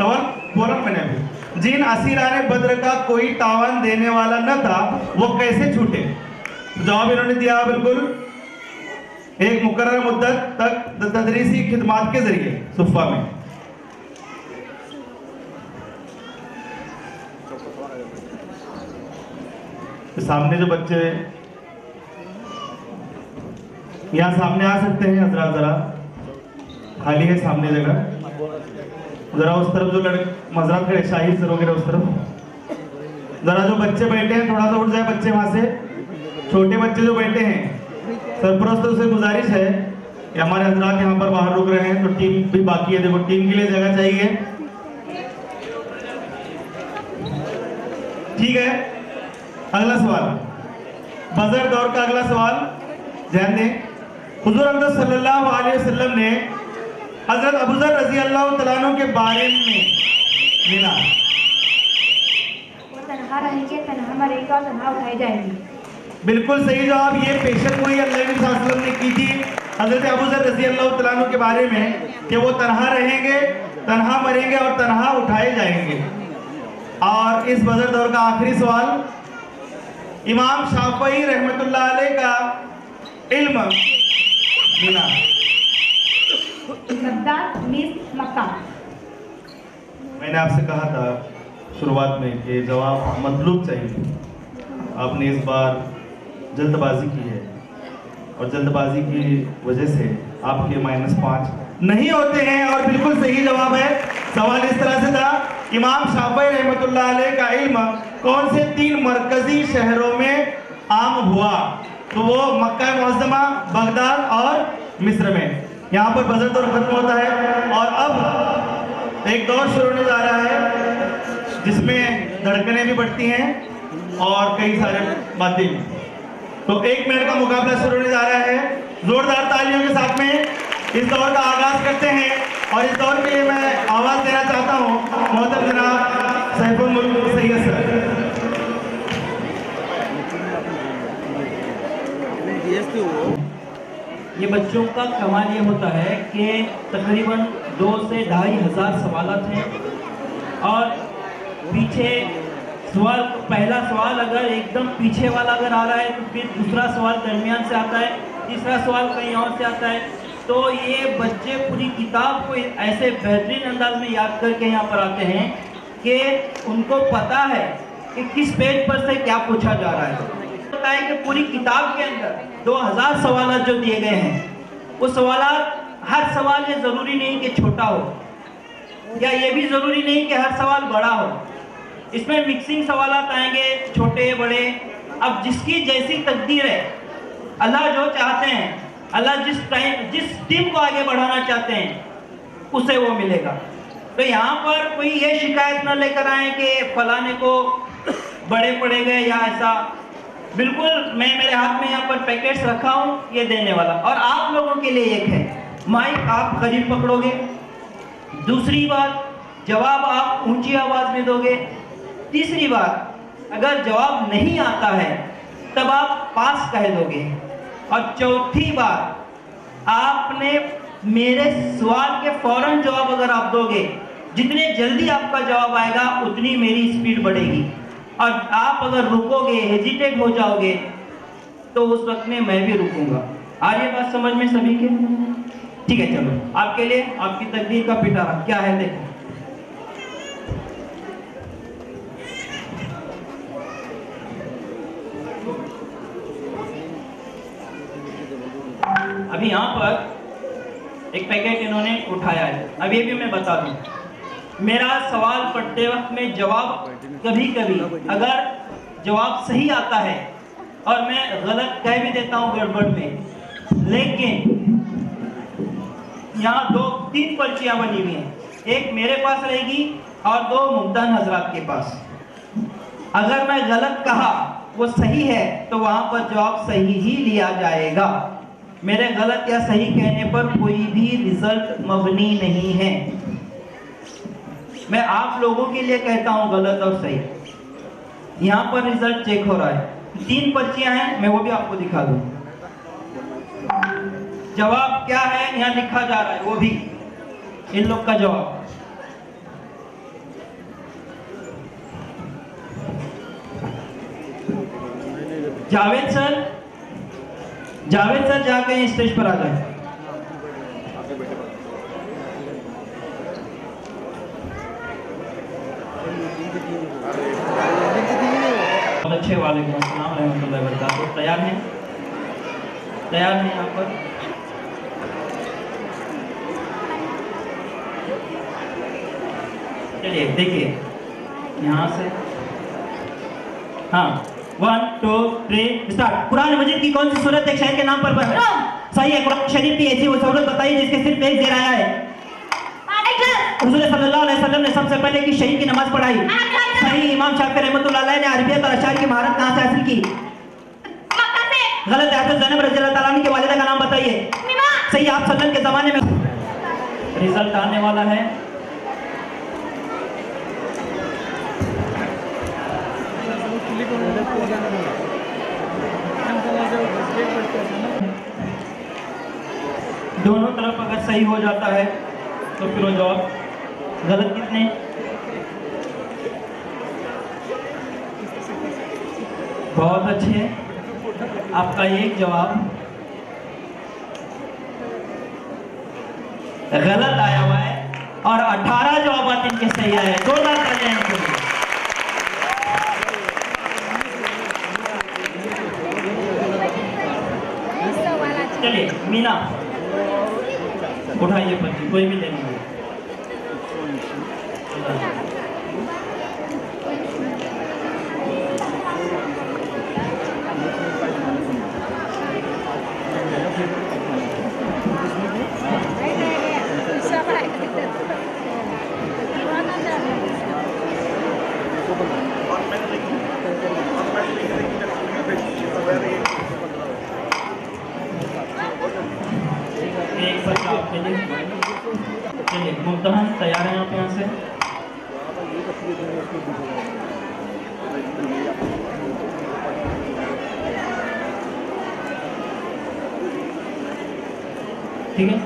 सवाल बोला मैंने भी, जिन असीराने बद्र का कोई तावान देने वाला न था वो कैसे छूटे? जवाब इन्होंने दिया बिल्कुल, एक मुकर्रर मुद्दत तक तदरीसी खिदमात के जरिए सुफ़ा में। सामने जो बच्चे यहाँ सामने आ सकते हैं हजरात, जरा खाली है सामने जगह, जरा उस तरफ जो हजरात खड़े शाही सर वगैरह उस तरफ, जरा जो बच्चे बैठे हैं थोड़ा सा उठ जाए बच्चे वहां से, छोटे बच्चे जो बैठे हैं सरपरस्तों से गुजारिश है कि हमारे हजरात यहाँ पर बाहर रुक रहे हैं तो टीम भी बाकी है, देखो टीम के लिए जगह चाहिए। ठीक है, अगला सवाल, बजर दौर का अगला सवाल ध्यान दें। हुजूर अकरम सल्लल्लाहु अलैहि वसल्लम ने हजरत अबू ज़र रज़ी अल्लाह तआला अन्हु के बारे में मिला, वो तन्हा रहेंगे, तन्हा मरेंगे और तन्हा उठाए जाएंगे। बिल्कुल सही जवाब, ये पेशक हुई अल्लाह नबी सल्लल्लाहु अलैहि वसल्लम ने की थी हजरत अबू ज़र रज़ी अल्लाह तआला अन्हु के बारे में कि वो तन्हा रहेंगे, तन्हा मरेंगे और तन्हा उठाए जाएंगे। और इस बजर दौर का आखिरी सवाल, इमाम शाफई रहमतुल्लाह अलैह का इल्म मिला, मक्का। मैंने आपसे कहा था शुरुआत में कि जवाब मतलूब चाहिए, आपने इस बार जल्दबाजी की है और जल्दबाजी की वजह से आपके -5 नहीं होते हैं और बिल्कुल सही जवाब है। सवाल इस तरह से था, इमाम शाफई रहमतुल्लाह अलैह का इल्म कौन से 3 मरकजी शहरों में आम हुआ? तो वो मक्का मुअज़्ज़मा, बगदाद और मिस्र में। यहाँ पर बजर दौर खत्म होता है और अब एक दौर शुरू होने जा रहा है जिसमें धड़कनें भी बढ़ती हैं और कई सारे बातें। तो 1 मिनट का मुकाबला शुरू होने जा रहा है, जोरदार तालियों के साथ में इस दौर का आगाज करते हैं। और इस दौर के लिए मैं आवाज देना चाहता हूँ मोहतरम जनाब सैफुल मुल्क सैयद सर। ये बच्चों का कमाल ये होता है कि तकरीबन 2 से 2,500 सवालात हैं और पीछे सवाल, पहला सवाल अगर एकदम पीछे वाला अगर आ रहा है तो फिर दूसरा सवाल दरमियान से आता है, तीसरा सवाल कहीं और से आता है। तो ये बच्चे पूरी किताब को ऐसे बेहतरीन अंदाज में याद करके यहाँ पर आते हैं कि उनको पता है कि किस पेज पर से क्या पूछा जा रहा है। पता है कि पूरी किताब के अंदर 2,000 सवाल जो दिए गए हैं, वो सवाल, हर सवाल ये ज़रूरी नहीं कि छोटा हो या ये भी ज़रूरी नहीं कि हर सवाल बड़ा हो, इसमें मिक्सिंग सवाल आएंगे, छोटे बड़े। अब जिसकी जैसी तकदीर है, अल्लाह जो चाहते हैं, अल्लाह जिस टीम को आगे बढ़ाना चाहते हैं उसे वो मिलेगा। तो यहाँ पर कोई ये शिकायत न लेकर आए कि फलाने को बड़े पड़े गए या ऐसा। बिल्कुल, मैं मेरे हाथ में यहाँ पर पैकेट्स रखा हूँ ये देने वाला, और आप लोगों के लिए एक है माइक, आप करीब पकड़ोगे। दूसरी बात, जवाब आप ऊंची आवाज में दोगे। तीसरी बात, अगर जवाब नहीं आता है तब आप पास कह दोगे। और चौथी बात, आपने मेरे सवाल के फौरन जवाब अगर आप दोगे, जितने जल्दी आपका जवाब आएगा उतनी मेरी स्पीड बढ़ेगी। और आप अगर रुकोगे, हेजिटेट हो जाओगे, तो उस वक्त में मैं भी रुकूंगा। आ रही है बात समझ में सभी के? ठीक है, चलो आपके लिए आपकी तकदीर का पिटारा क्या है देखो। अभी यहाँ पर एक पैकेट इन्होंने उठाया है, अब ये भी मैं बता दूं, मेरा सवाल पढ़ते वक्त में जवाब कभी कभी अगर जवाब सही आता है और मैं गलत कह भी देता हूँ गड़बड़ में, लेकिन यहाँ 2-3 पर्चियाँ बनी हुई हैं, एक मेरे पास रहेगी और 2 मुमतान हजरात के पास। अगर मैं गलत कहा वो सही है तो वहाँ पर जवाब सही ही लिया जाएगा। मेरे गलत या सही कहने पर कोई भी रिजल्ट मबनी नहीं है। मैं आप लोगों के लिए कहता हूं गलत और सही। यहाँ पर रिजल्ट चेक हो रहा है, 3 पर्चियां हैं, मैं वो भी आपको दिखा दूं। जवाब क्या है यहाँ लिखा जा रहा है, वो भी इन लोग का जवाब। जावेद सर जाके स्टेज पर आ जाए। बहुत अच्छे, वालेकुम अस्सलाम रहमतुल्लाहि व बरकातुहू। तैयार हैं यहाँ पर? चलिए देखिए यहाँ से, हाँ 1 2 3 स्टार्ट। कुरान मजीद की कौन सी सूरत एक शहर के नाम पर सही है? कुरान शरीफ की ऐसी वो सूरत बताइए जिसके सिर्फ एक ज़ेर आया है। हुज़ूर सल्लल्लाहु अलैहि वसल्लम ने सबसे पहले की शहीद की नमाज पढ़ाई। सही। इमाम शाफी रहमतुल्लाह अलैह ने अरबियत और अशआर की महारत कहाँ से हासिल की? गलत है। ज़ैनब रज़ियल्लाहु ताला अन्हा की वालिदा का नाम बताइए। सही। आप सल्लल्लाहु के ज़माने में रिजल्ट आने वाला है। दोनों तरफ अगर सही हो जाता है तो फिर वो जवाब, गलत कितने? बहुत अच्छे। आपका एक जवाब गलत आया हुआ है और 18 जवाब इनके सही आए हैं। जोरदार तालियां इनके लिए। चलिए मीना उठाइए पर्ची, कोई भी लेनी हो। एक पर्चा आपके लिए। चलिए मुम्तहन तैयार हैं आप यहाँ से? ठीक है,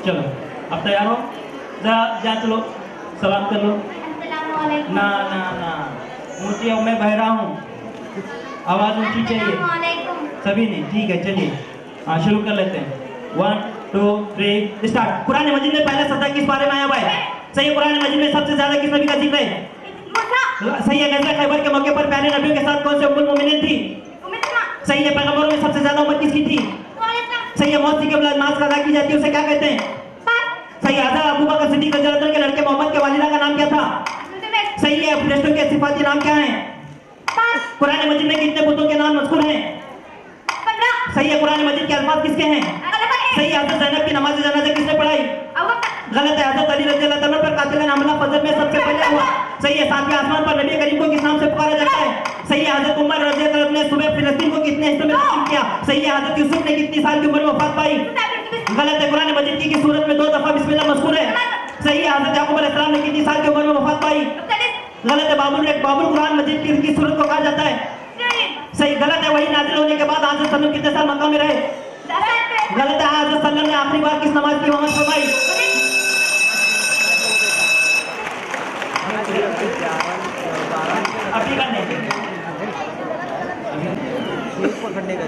चलो अब तैयार हो? जरा जा चलो, सलाम कर लो। ना ना ना, ऊँची मैं बहरा हूँ, आवाज़ ऊँची चाहिए सभी ने। ठीक है चलिए, हाँ शुरू कर लेते हैं। 1 2 3 स्टार्ट। कुरान मजीद में पहला सदा किस बारे में आया हुआ है? सही है। कुरान मजीद में सबसे ज्यादा किस नबी का जिक्र है? सही है। गज़वा खैबर के मौके पर पहले नबियों के साथ कौन से उम्मुल मोमिनीन थी? सही है। पैगंबरों में सबसे ज्यादा उम्र किसकी थी? सही है। मौत के बाद नमाज अदा की जाती है, उसे क्या कहते हैं? सही है। हज़रत अबू बकर सिद्दीक़ रज़ियल्लाहु अन्हु के लड़के मोहम्मद के वालिदा का नाम क्या था? सही है। फरिश्तों के सिफाती नाम क्या हैं? कुरान मजीद में कितने बुतों के नाम मज़कूर हैं? सही है। कुरान मजीद के अल्फाज किसके हैं? सही है। हज़रत ज़ैनब की नमाज जनाजा किसने पढ़ाई? गलत है। हज़रत अली रज़ियल्लाहु अन्हु पर कातिलाना हमला फजर में सबसे पहले हुआ। सही है। सातवें आसमान पर नबी करीम को किस नाम से पुकारा जाता है? सही है। हज़रत उमर रज़ियल्लाहु अन्हु ने सुबह फिलिस्तीन को कितने हिस्सों में तकसीम किया? सही है। हज़रत यूसुफ ने कितनी साल की उम्र में वफात पाई? गलत है। कुरान मजीद की सूरत में 2 दफा बिस्मिल्लाह मज़कूर है। सही है। हज़रत याकूब अलैहिस्सलाम ने कितनी साल की उम्र में वफात पाई? गलत है। बाबुल कुरान मजीद की सूरत को कहा जाता है? सही। गलत है। वही नाज़िल होने के बाद हज़रत सल्लल्लाहु कितने साल मक्का में रहे? गलत है। हज़रत सल्लल्लाहु ने आखिरी बार किस नमाज की इमामत फरमाई? अभी करने पकड़ने का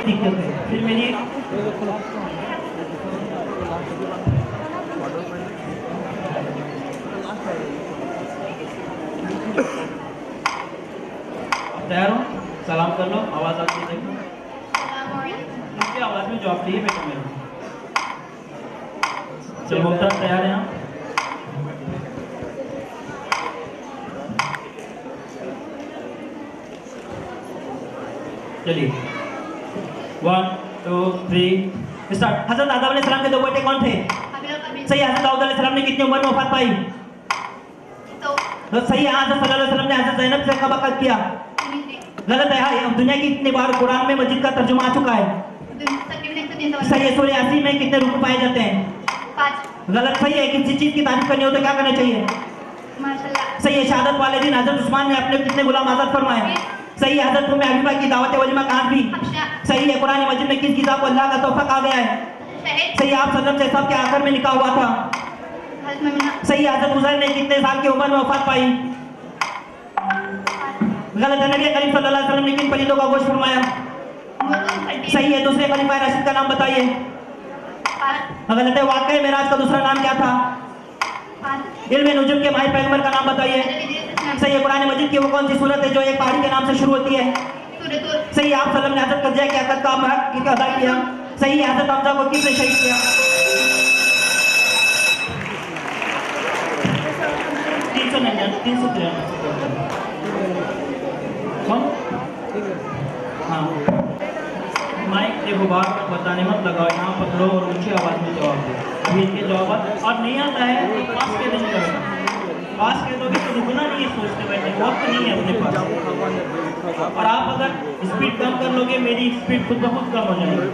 दिक्कत है। फिर मेरी तैयार हो? सलाम कर लो, आवाज आती है देखो। इसकी आवाज में जवाब दिए बेटा मेरे। चलो मुख्तार तैयार हैं आप? चलिए 1 2 3 स्टार्ट। हज़रत आदम अलैहिस्सलाम के 2 बेटे कौन थे? सही है। हज़रत दाऊद अलैहिस्सलाम ने कितनी उम्र में वफात पाई? तो सही है। हज़रत सल्लल्लाहु अलैहि वसल्लम ने हज़रत ज़ैनब से कब अक़द किया? गलत है। हाँ, दुनिया की कितनी बार कुरान में मजीद का तर्जुमा आ चुका है? सही है। सूरह यासीन में कितने रुकू पाए जाते हैं? 5 गलत सही है। किसी चीज की तारीफ करनी हो तो क्या करना चाहिए? माशाल्लाह। सही है। शहादत वाले दिन हजरत उस्मान ने अपने कितने गुलाम आजाद फरमाए? सही है। हजरत उम्मे हबीबा की दावत वलीमा कहाँ थी? सही है। कुरान मजीद में किस किताब को अल्लाह का तोहफा कहा गया है? सही है। आप सल्लम से सबके आखिर में निकाह हुआ था। सही है। हजरत हुसैन ने कितने साल की उम्र में वफात पाई? गलत है। नबी करीम सल्लल्लाहु अलैहि वसल्लम ने किन परिंदों का गोश्त फरमाया? सही है। दूसरे खलीफा राशिद का नाम बताइए। गलत है। वाक़या मेराज का दूसरा नाम क्या था? इल्म नुजुम के माहिर पैगंबर का नाम बताइए। सही है। कुरान मजीद की वो कौन सी सूरत है जो एक पहाड़ी के नाम से शुरू होती है? सही है। आप सल्लम ने हजरत कज़िया की हक़ का हक अदा किया। सही है। हजरत हमजा को किसने शहीद किया? 393 कौन? हाँ, माइक देखो बार बार बताने मत लगाओ, यहाँ पकड़ो और ऊंची आवाज़ में जवाब दो। अभी इनके जवाब और नहीं आता है तो पास के दिन करो। पास कह दोगे तो रुकना नहीं है सोचते बैठे, वक्त नहीं है अपने पास। और आप अगर स्पीड कम कर लोगे मेरी स्पीड खुद ब खुद कम हो जाएगी।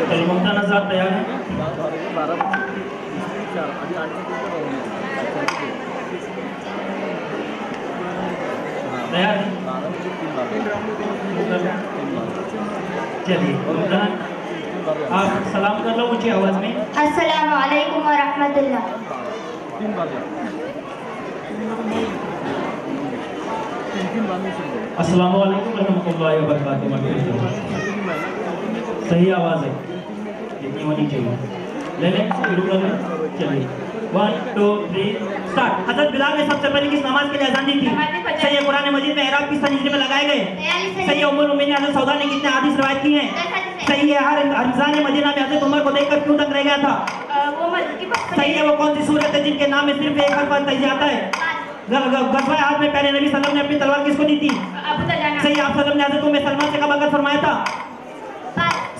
चलिए मुमताज़ आज़ाद तैयार है? तैयार है? चलिए आप सलाम कर लो ऊंची आवाज़ में। अस्सलाम वालेकुम व रहमतुल्लाह। अस्सलाम वालेकुम रहमतुल्लाहि व बरकातुहू। सही आवाज़ है, इतनी होनी चाहिए। ले लें शुरू कर लें। चलिए 1 2 3 स्टार्ट। हज़रत बिलाल ने सबसे पहले किस नमाज के लिए अज़ान दी थी? सही है। कुरान मजीद में एराब किस तनीजे में लगाए गए? सही है। उम्मुल मोमिनीन हज़रत सौदा ने कितने हदीस रिवायत की हैं? सही है। हर रमज़ान मदीना में हज़रत उमर को देखकर क्यों दंग रह गया था? सही है। वो कौन सी सूरत है जिनके नाम में सिर्फ एक हर्फ तय जाता है? गज़वा हाथ में पहले नबी सल्लल्लाहु अलैहि वसल्लम ने अपनी तलवार किसको दी थी? सही है। आप सल्लम ने हज़रत उम्मे सलमा से कब अगर फरमाया था?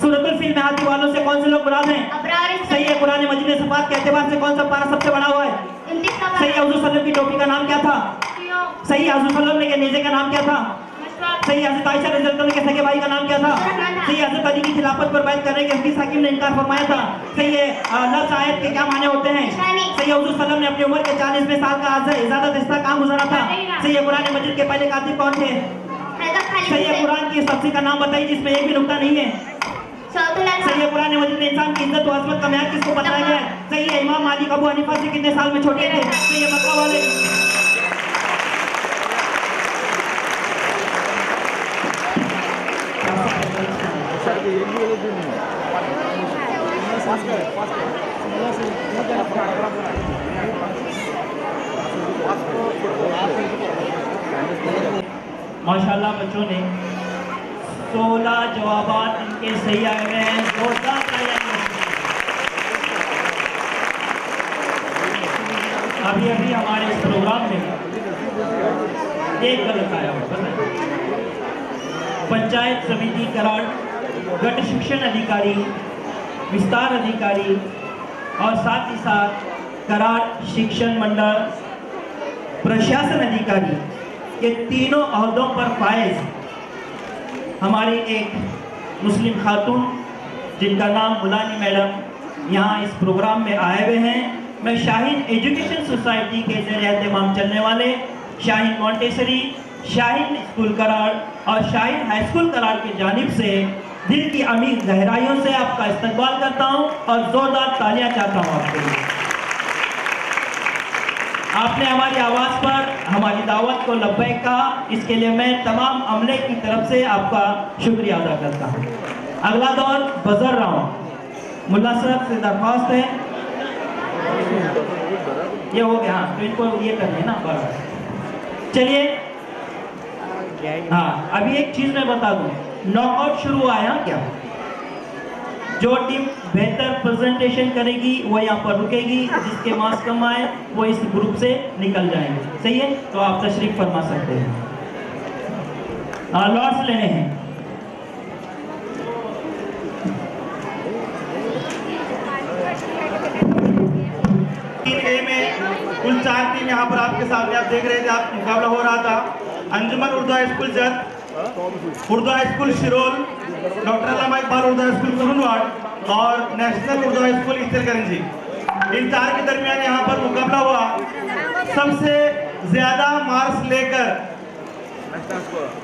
सूरतुल फिल में हाथी वालों से कौन से लोग मुराद हैं? सही है। कुरान मजीद में सफात के एतबार से कौन सा पारा सबसे बड़ा हुआ है? सही है। हुजूर सल्लम की टोपी का नाम क्या था? सही है। हुजूर सल्लम के नेज़े का नाम क्या था? सही है। हज़रत आयशा रज़ियल्लाहु अन्हा के सगे भाई का नाम क्या था? सही है। हज़रत अली की खिलाफत पर बैत करने के हदीस हाकिम ने इनकार फरमाया था। सही है। लफ्ज़ आयत के क्या माने होते हैं? सही है। हुजूर सल्लम ने अपनी उम्र के 40वें साल का ज़्यादा हिस्सा कहाँ गुजारा था? सही है। कुरान मजीद के पहले कातिब कौन थे? सही है। कुरान की तफसीर का नाम बताइए जिसमें एक भी नुक्ता नहीं है। सही है। कुरान मजीद में इंसान की इज्जत व अज़मत का मेयार किसको बताया गया है? सही है। इमाम मालिक अबू हनीफा से कितने साल में छोटे थे? सही है। मक्का वाले माशाल्लाह बच्चों ने 16 जवाबात इनके सही आए हुए हैं। जोरदार तालियां। अभी अभी हमारे इस प्रोग्राम में एक गलत आया हुआ है। पंचायत समिति कराड़, गट शिक्षण अधिकारी, विस्तार अधिकारी और साथ ही साथ कराड़ शिक्षण मंडल प्रशासन अधिकारी ये तीनों अहदों पर फायज हमारी एक मुस्लिम खातून जिनका नाम मुलानी मैडम यहाँ इस प्रोग्राम में आए हुए हैं। मैं शाहीन एजुकेशन सोसाइटी के ज़रिए एहतमाम चलने वाले शाहीन मॉन्टेसरी, शाहीन स्कूल कराड़ और शाहीन हाई स्कूल कराड़ की जानिब से दिल की अमीर गहराइयों से आपका इस्तकबाल करता हूँ और ज़ोरदार तालियां चाहता हूँ आपके लिए। आपने हमारी आवाज़ पर हमारी दावत को लब्बैक कहा, इसके लिए मैं तमाम अमले की तरफ से आपका शुक्रिया अदा करता हूँ। अगला दौर बजर राउंड। मुल्ला साहब से दरख्वास्त है, ये हो गया। हाँ तो इनको ये करना है ना बराबर। चलिए हाँ अभी एक चीज़ मैं बता दूँ, नॉकआउट शुरू हुआ है क्या? जो टीम बेहतर प्रेजेंटेशन करेगी वो यहाँ पर रुकेगी, जिसके मार्क्स कम आए वो इस ग्रुप से निकल जाएंगे। सही है? तो आप तशरीफ फरमा सकते हैं। लॉट्स लेने हैं। टीम ए में कुल 4 टीम यहाँ पर आपके सामने आप देख रहे थे, आप मुकाबला हो रहा था। अंजुमन Urdu high school Jath, Urdu high school Shirol, doctor Allama Iqbal Urdu high school Kurundwad और national Urdu high school Ichalkaranji. इन चार के दरमियान यहाँ पर मुकाबला हुआ। सबसे ज्यादा मार्क्स लेकर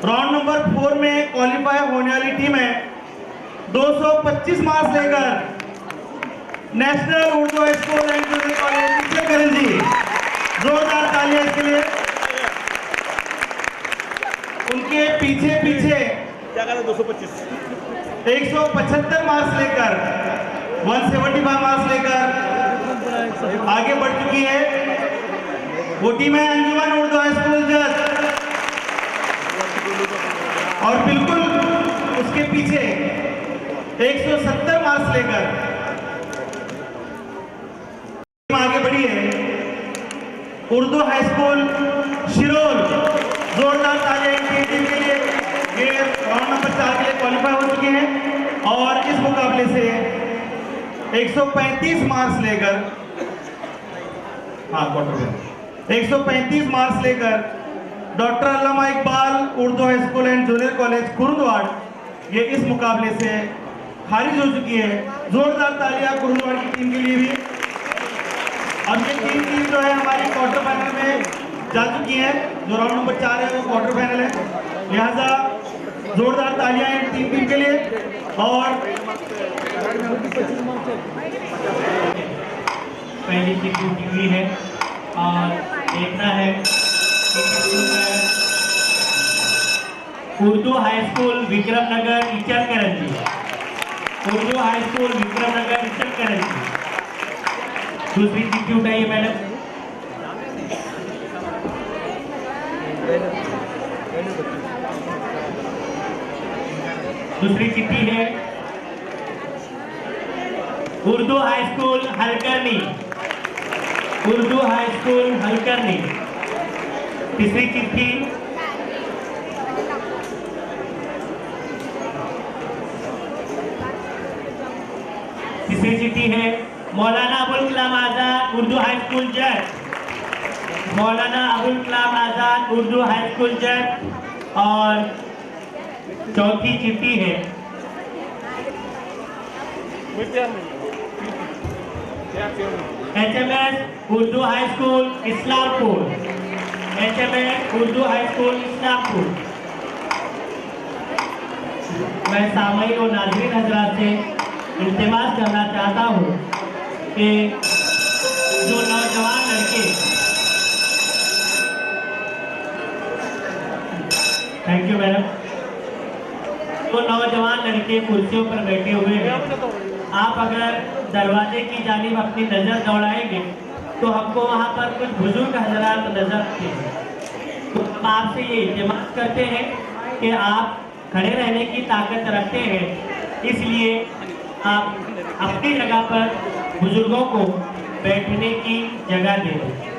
राउंड नंबर 4 में क्वालिफाई होने वाली टीम है 225 मार्क्स लेकर national Urdu high school and junior college Ichalkaranji. जोरदार तालियां इसके लिए। उनके पीछे 175 मार्क्स लेकर 175 मार्क्स लेकर आगे बढ़ चुकी है वो टीम है अंजुमन उर्दू हाई स्कूल जत। और बिल्कुल उसके पीछे 170 मार्क्स लेकर आगे बढ़ी है उर्दू हाई स्कूल शिरोल। जोरदार तालियां इनकी टीम के लिए। ये राउंड नंबर 4 के लिए क्वालिफाई हो चुके हैं और इस मुकाबले से 135 मार्क्स लेकर 135 मार्क्स लेकर doctor Allama Iqbal Urdu high school and junior college Kurundwad ये इस मुकाबले से खारिज हो चुकी है। जोरदार तालियां कुरुनवाड़ की टीम के लिए भी। अब ये तीन टीम जो है हमारी क्वार्टर फाइनल में जा चुकी है। जो राउंड नंबर 4 है वो क्वार्टर फाइनल है, लिहाजा जोरदार तालियां इन तीन टीम के लिए। और पहली टीम टूटी हुई है और देखना है Urdu high school Vikramnagar Ichalkaranji. Urdu high school Vikramnagar Ichalkaranji दूसरी चिट्ठी उठाइए मैडम। दूसरी चिट्ठी है Urdu high school Halkarni. Urdu high school Halkarni. तीसरी चिट्ठी है Maulana Abul Kalam Azad Urdu high school Jath. Maulana Abul Kalam Azad Urdu high school Jath. और चौथी चिट्ठी है HMS Urdu high school Islampur. HMS Urdu high school Islampur. मैं सामईन और नाज़रीन हज़रात से इल्तिमास करना चाहता हूँ कि जो नौजवान लड़के, थैंक यू मैडम, तो नौजवान लड़के कुर्सियों पर बैठे हुए हैं, आप अगर दरवाजे की जानिब अपनी नज़र दौड़ाएंगे तो हमको वहाँ पर कुछ बुजुर्ग हजरात नजर आते हैं। तो हम आपसे ये इल्तिमास करते हैं कि आप खड़े रहने की ताकत रखते हैं, इसलिए आप अपनी जगह पर बुजुर्गों को बैठने की जगह दें।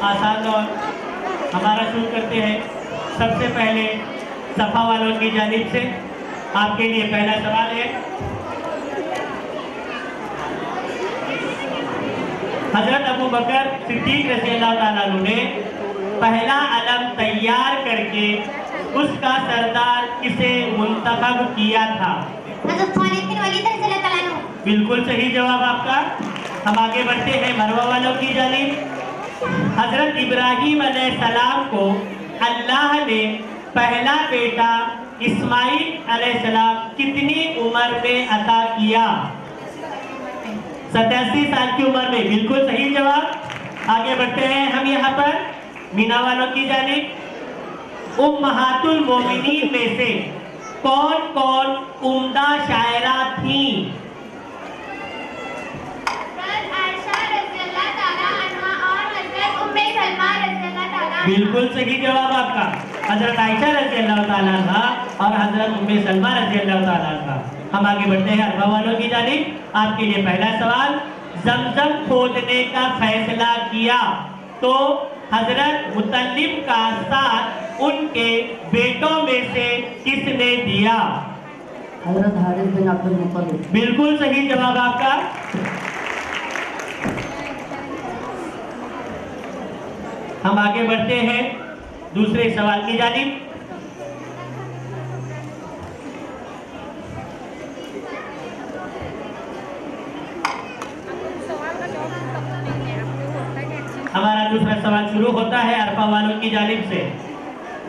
आसान और हमारा शुरू करते हैं। सबसे पहले सफा वालों की जानिब से आपके लिए पहला सवाल है। हजरत अबू बकर सिद्दीक रज़ियल्लाहु ताला अन्हु ने पहला अलम तैयार करके उसका सरदार किसे मुंतखब किया था? हज़रत खालिद बिन वलीद रज़ियल्लाहु ताला अन्हु। बिल्कुल सही जवाब आपका। हम आगे बढ़ते हैं मरवा वालों की जानिब। हजरत इब्राहीम अलैहिस्सलाम को अल्लाह ने पहला बेटा इस्माइल अलैहिस्सलाम कितनी उम्र में अता किया? 87 साल की उम्र में। बिल्कुल सही जवाब। आगे बढ़ते हैं हम यहाँ पर मीना वालों की जानिब। उम्महातुल मोमिनीन में से कौन कौन उम्दा शायरा थी? हज़रत आयशा रज़ियल्लाहु ताला अन्हा और हज़रत उम्मे सलमा रज़ियल्लाहु ताला अन्हा। बिल्कुल सही जवाब आपका। हजरत आयशा रज़ियल्लाहु ताला अन्हा और हजरत उम्मे सलमा रज़ियल्लाहु ताला अन्हा। हम आगे बढ़ते हैं अरबा वालों की जानिब। आपके लिए पहला सवाल, जमजम खोदने का फैसला किया तो हजरत मुतल्लिब का साथ उनके बेटों में से किसने दिया? हजरत हारिस बिन अब्दुल मुत्तलिब। बिल्कुल सही जवाब आपका। हम आगे बढ़ते हैं दूसरे सवाल की जानिब। हमारा दूसरा सवाल शुरू होता है अरफा वालों की जानिब से।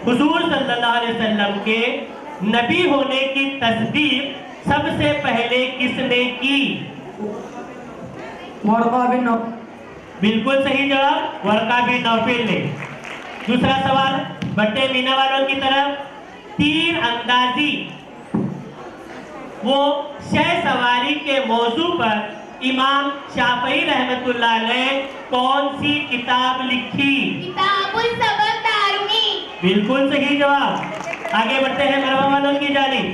हुजूर सल्लल्लाहु अलैहि वसल्लम के नबी होने की तस्दीक सबसे पहले किसने की? वर्का बिन नौ। बिल्कुल सही जवाब, वर्का बिन नौफिल ने। दूसरा सवाल बट्टे मीना वालों की तरफ। तीर अंदाजी वो शह सवारी के मौजू पर इमाम शाफई रहमतुल्लाह ने कौन सी किताब लिखी? किताबुल सबक दारुनी। बिल्कुल सही जवाब। आगे बढ़ते हैं मरवा वालों की जानिब।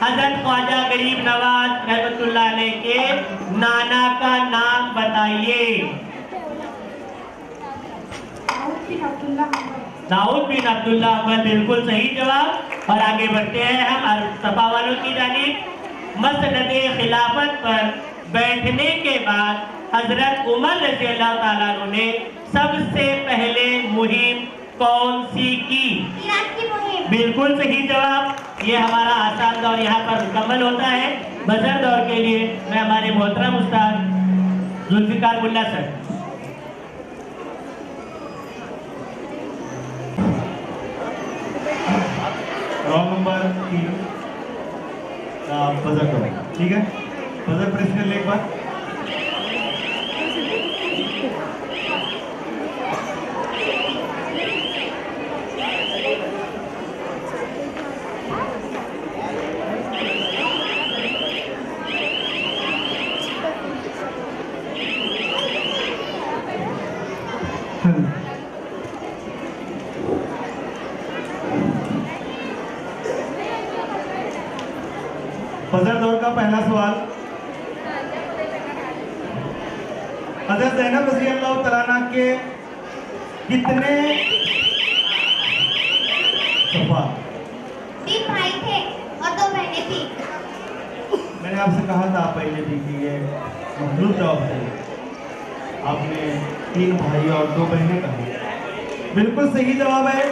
हजरत ख्वाजा गरीब नवाज रहमतुल्लाह अलैह के नाना का नाम बताइए। दाऊद बिन अब्दुल्ला अहमद। बिल्कुल सही जवाब। और आगे बढ़ते हैं हम सफा वालों की जानिब। मसनद खिलाफत पर बैठने के बाद हजरत उमर रज़ियल्लाहु ताला अन्हु ने सबसे पहले मुहिम कौन सी की? इराक की मुहिम। बिल्कुल सही जवाब। ये हमारा आसान दौर यहाँ पर मुकम्मल होता है। बजर दौर के लिए मैं हमारे मोहतरम उस्ताद जुल्फिकार मुल्ला सर। रॉन्ग नंबर 3 का बजर दो, ठीक है? बजर प्रेस कर ले एक बार। फजर दौर का पहला सवाल, हजरत ज़ैनब रज़ियल्लाहु तआला अन्हा के कितने सफा? 3 भाई थे और 2 बहनें थी। मैंने आपसे कहा था पहले भी कि ये मखलूक जवाब है। आपने 3 भाई और 2 बहनें कहा। बिल्कुल सही जवाब है।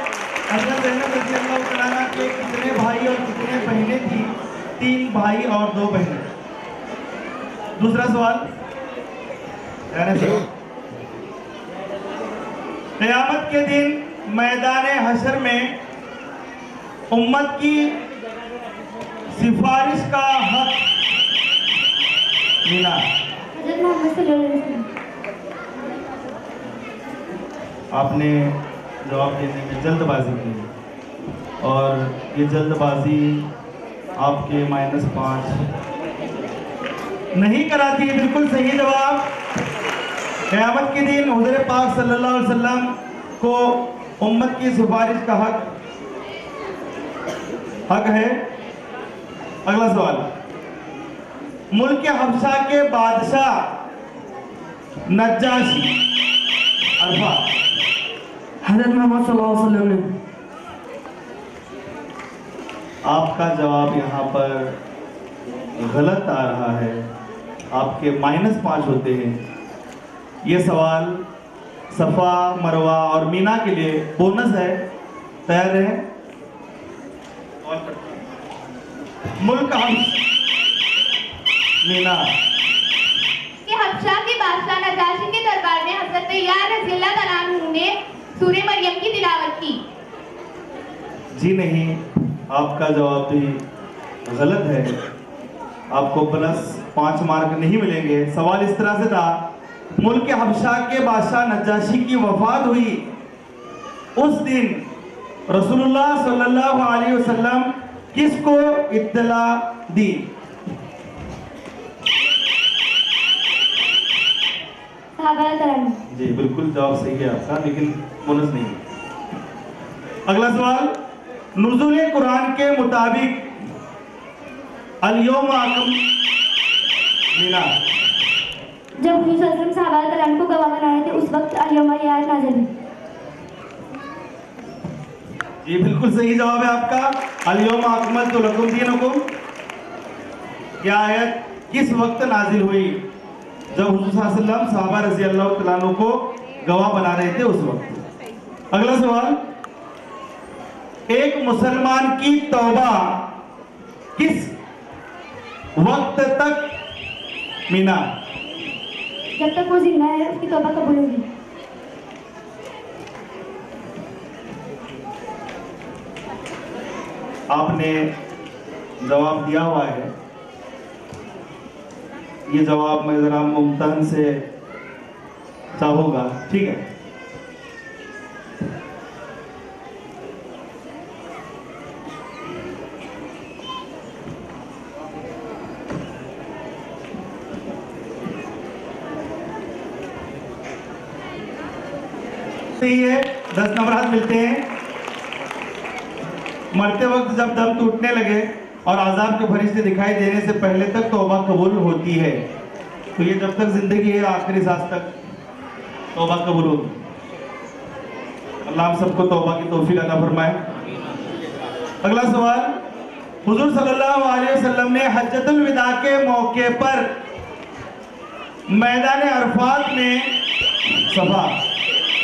हजरत ज़ैनब रज़ियल्लाहु तआला अन्हा के कितने भाई और कितने बहनें थी? 3 भाई और 2 बहनें। दूसरा सवाल, क़यामत के दिन मैदान हशर में उम्मत की सिफारिश का हक मिला। हज़रत मोहम्मद सल्लल्लाहु अलैहि वसल्लम। आपने जवाब देने में जल्दबाजी की और ये जल्दबाजी आपके -5 नहीं कराती है। बिल्कुल सही जवाब। क़यामत के दिन हुज़ूर पाक सल्लल्लाहु अलैहि वसल्लम को उम्मत की सिफारिश का हक है। अगला सवाल, मुल्क हबशा के बादशाह नज्जाशी अरफा। हजरत मोहम्मद सल्लल्लाहु अलैहि वसल्लम ने। आपका जवाब यहाँ पर गलत आ रहा है, आपके -5 होते हैं। ये सवाल सफ़ा, मरवा और मीना के लिए बोनस है। तैयार रहें। मुल्क मीना कि हबशा के बादशाह नजाशी के दरबार में हज़रत यार रज़ियल्लाहु तआला अन्हु ने सूरे मरियम की तिलावत की। जी नहीं, आपका जवाब भी गलत है। आपको +5 मार्क नहीं मिलेंगे। सवाल इस तरह से था, मुल्क हबशा के बादशाह नजाशी की वफात हुई, उस दिन रसूलुल्लाह सल्लल्लाहु अलैहि वसल्लम किसको इत्तला दी? जी बिल्कुल, जवाब सही है आपका, लेकिन बोनस नहीं है। अगला सवाल, नुज़ूल कुरान के मुताबिक अल-यौम अकम मीना जब हुजूर सल्लल्लाहु अलैहि वसल्लम सहाबा कराम को गवाह बनाए थे उस वक्त अल-यौम ये आयत नाज़िल हुई। ये बिल्कुल सही जवाब है आपका। अल-यौम अकमलतु लकुम दीनकुम, यह आयत किस वक्त नाजिल हुई? जब हुजूर सल्लल्लाहु अलैहि वसल्लम सहाबा रज़ियल्लाहु तआला अन्हु को गवाह बना रहे थे उस वक्त। अगला सवाल, एक मुसलमान की तौबा किस वक्त तक मीना? जब तक वो जिंदा है उसकी तौबा कबूल होगी। आपने जवाब दिया हुआ है। ये जवाब मैं जरा मुमतहन से चाहूंगा, ठीक है? सही है, 10 नंबर मिलते हैं। मरते वक्त जब दम टूटने लगे और आज़ाब के फरिश्ते दिखाई देने से पहले तक तौबा कबूल होती है। तो ये जब तक जिंदगी है आखिरी सांस तक तौबा कबूल होगी। अल्लाह हम सबको तौबा की तौफीक अता फरमाए। अगला सवाल, हुजूर सल्लल्लाहु अलैहि वसल्लम ने हज्जतुल विदा के मौके पर मैदान अरफात में सफा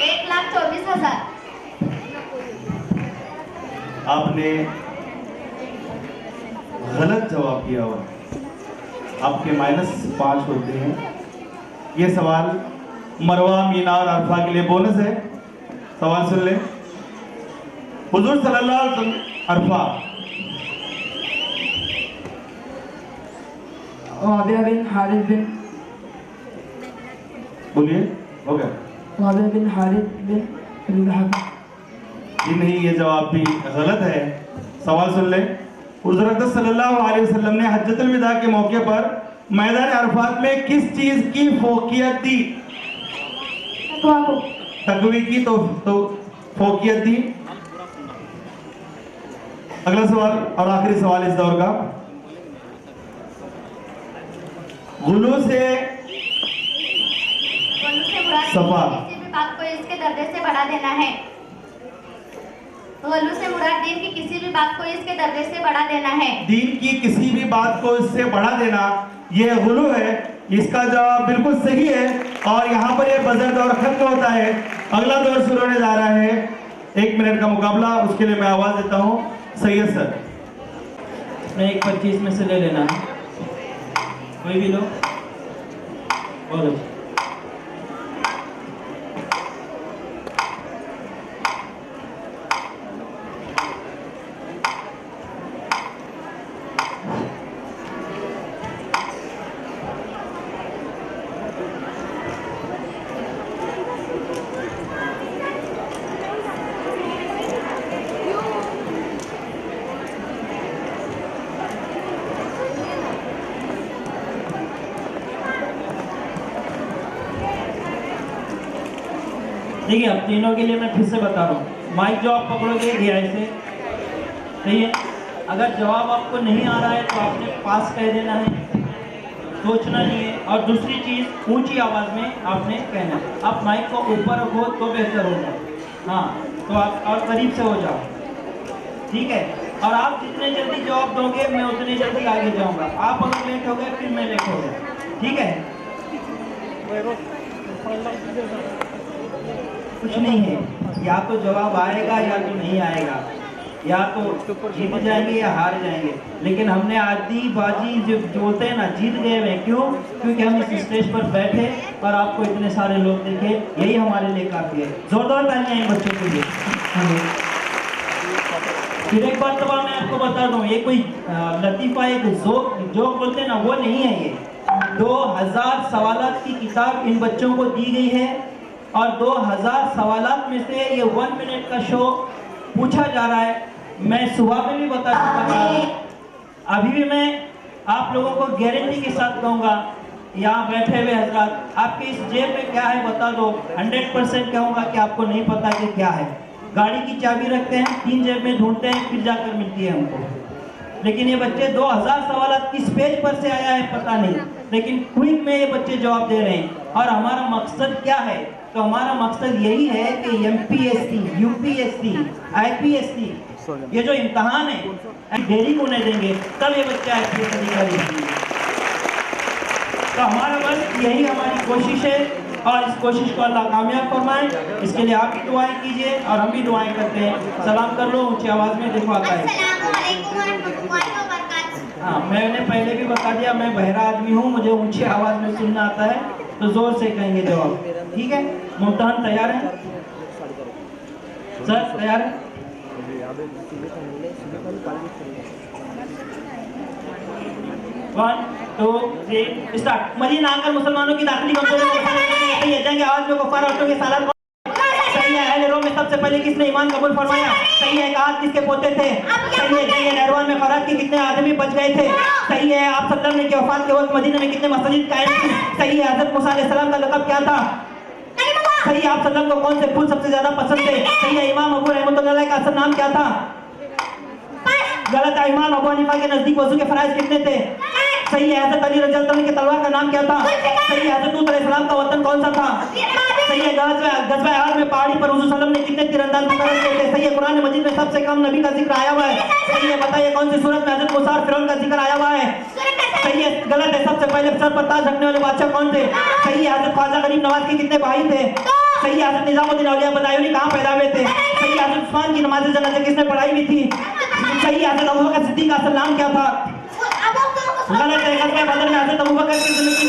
1,24,000। आपने गलत जवाब दिया हुआ, आपके -5 होते हैं। ये सवाल मरवा, मीना और अरफा के लिए बोनस है। सवाल सुन ले। हुजूर सल्लल्लाहु अलैहि वसल्लम अरफा वाबिया बिन हारिस बिन बोलिए, हो गया? वाबिया बिन हारिस बिन रबिहा। जी नहीं, ये जवाब भी गलत है। सवाल सुन ले। हुजूर अकरम सल्लल्लाहु अलैहि वसल्लम ने हज्जतुल विदा के मौके पर मैदान अरफात में किस चीज की फोकियत दी? तकवी की तो फोकियत दी। अगला सवाल और आखिरी सवाल इस दौर का, गुलू से सफा किसी भी बात को इसके दर्जे से बढ़ा देना है। गलू से मुराद दीन की किसी भी बात को इसके दर्जे से बढ़ा देना है। दीन की किसी भी बात को इससे बढ़ा देना, यह गुलू है। इसका जवाब बिल्कुल सही है और यहाँ पर यह बजट और खत्म होता है। अगला दौर शुरू होने जा रहा है, 1 मिनट का मुकाबला। उसके लिए मैं आवाज देता हूँ सैयद सर। मैं 1:25 में से ले लेना, कोई भी लो, बोलो। देखिए, अब तीनों के लिए मैं फिर से बता रहा हूँ, माइक जो आप पकड़ोगे ये ऐसे, सही है? अगर जवाब आपको नहीं आ रहा है तो आपने पास कह देना है, सोचना नहीं है। और दूसरी चीज़, ऊंची आवाज़ में आपने कहना है। आप माइक को ऊपर रखो तो बेहतर होगा। हाँ, तो आप और करीब से हो जाओ, ठीक है? और आप जितने जल्दी जवाब दोगे मैं उतने जल्दी आगे जाऊंगा। आप अगर लेट हो गए फिर मैं लेट हो गया, ठीक है? कुछ नहीं है, या तो जवाब आएगा या तो नहीं आएगा, या तो जीत जाएंगे या हार जाएंगे। लेकिन हमने आधी बाजी जो बोलते हैं ना, जीत गए हैं। क्यों? क्योंकि हम इस स्टेज पर बैठे और आपको इतने सारे लोग देखे, यही हमारे लिए काफी है। जोरदार तालियां हैं बच्चों के लिए। फिर एक बात तो मैं आपको बता दूं, ये कोई लतीफा, एक जोक बोलते हैं ना, वो नहीं है। ये 2000 सवालात की किताब इन बच्चों को दी गई है और 2000 सवालात में से ये 1 मिनट का शो पूछा जा रहा है। मैं सुबह में भी बता चुका था, अभी भी मैं आप लोगों को गारंटी के साथ कहूँगा, यहाँ बैठे हुए हजरात, आपके इस जेब में क्या है बता दो, 100% कहूँगा कि आपको नहीं पता कि क्या है। गाड़ी की चाबी रखते हैं, 3 जेब में ढूंढते हैं, फिर जाकर मिलती है हमको। लेकिन ये बच्चे 2000 सवाल किस पेज पर से आया है पता नहीं, लेकिन क्विक में ये बच्चे जवाब दे रहे हैं। और हमारा मकसद क्या है? तो हमारा मकसद यही है कि MPSC, UPSC, IPSC ये जो इम्तहान है देरी को नहीं देंगे, तब ये बच्चा IPS अधिकारी बनेंगे। तो हमारा बस यही हमारी कोशिश है और इस कोशिश को अल्लाह कामयाब फरमाए। इसके लिए आप भी दुआएं कीजिए और हम भी दुआएं करते हैं। सलाम कर लो ऊंची आवाज में, देखो आता है। हाँ, मैंने पहले भी बता दिया, मैं बहरा आदमी हूँ, मुझे ऊंची आवाज में सुनना आता है, तो जोर से कहेंगे जवाब, ठीक है? मुम्तहान तैयार है सर? तैयार है? 1 2 3 स्टार्ट। मदीना आकर मुसलमानों की दाखिली कमजोरी जाएंगे आवाज में कुफार औरतों के सालात सही है। अहले रोम में सबसे पहले किसने ईमान कबूल फरमाया? सही है। कहात किसके पोते थे? सही है। सही है। नहरवान में खराब के कितने आदमी बच गए थे? सही है। आप सल्लल्लाहु अलैहि वसल्लम वफात के वक्त मदीना में कितने मस्जिद कायम थी? सही है। हज़रत मूसा अलैहिस्सलाम का लक़ब क्या था? सही है। आप सल्लल्लाहु अलैहि वसल्लम को कौन से फूल सबसे ज्यादा पसंद थे? सही है। इमाम अबू रहमतुल्लाह अलैह का असल नाम क्या था? गलत है। इमाम अबू हनीफा के नजदीक वज़ू के फराइज कितने थे? सही है। हज़रत अली रज़ियल्लाहु अन्हु की तलवार का नाम क्या था? सही है। हज़रत नूह अलैहिस्सलाम का वतन कौन सा था? सही है। गज़वा अहद में पहाड़ी पर हुज़ूर सल्लल्लाहु अलैहि वसल्लम ने कितने तीरंदाज मुकर्रर किए थे? सही है। कुरान मजीद में सबसे कम नबी का जिक्र आया हुआ है। सही है। बताइए कौन सी सूरत में हज़रत मूसा और फिरौन का जिक्र आया हुआ है? सही है। गलत है। सबसे पहले सर पर ताज रखने वाले बादशाह कौन थे? सही है। हज़रत ख्वाजा गरीब नवाज के कितने भाई थे? सही है। हज़रत निजामुद्दीन औलिया बदायूनी कहाँ पैदा हुए थे? सही है। हज़रत उस्मान की नमाज़ जनाज़ा किसने पढ़ाई हुई थी? सही है। हज़रत अबू बकर सिद्दीक़ का असल नाम क्या था? गलत है। गज़वा बदर में हज़रत अबू बकर की जिंदगी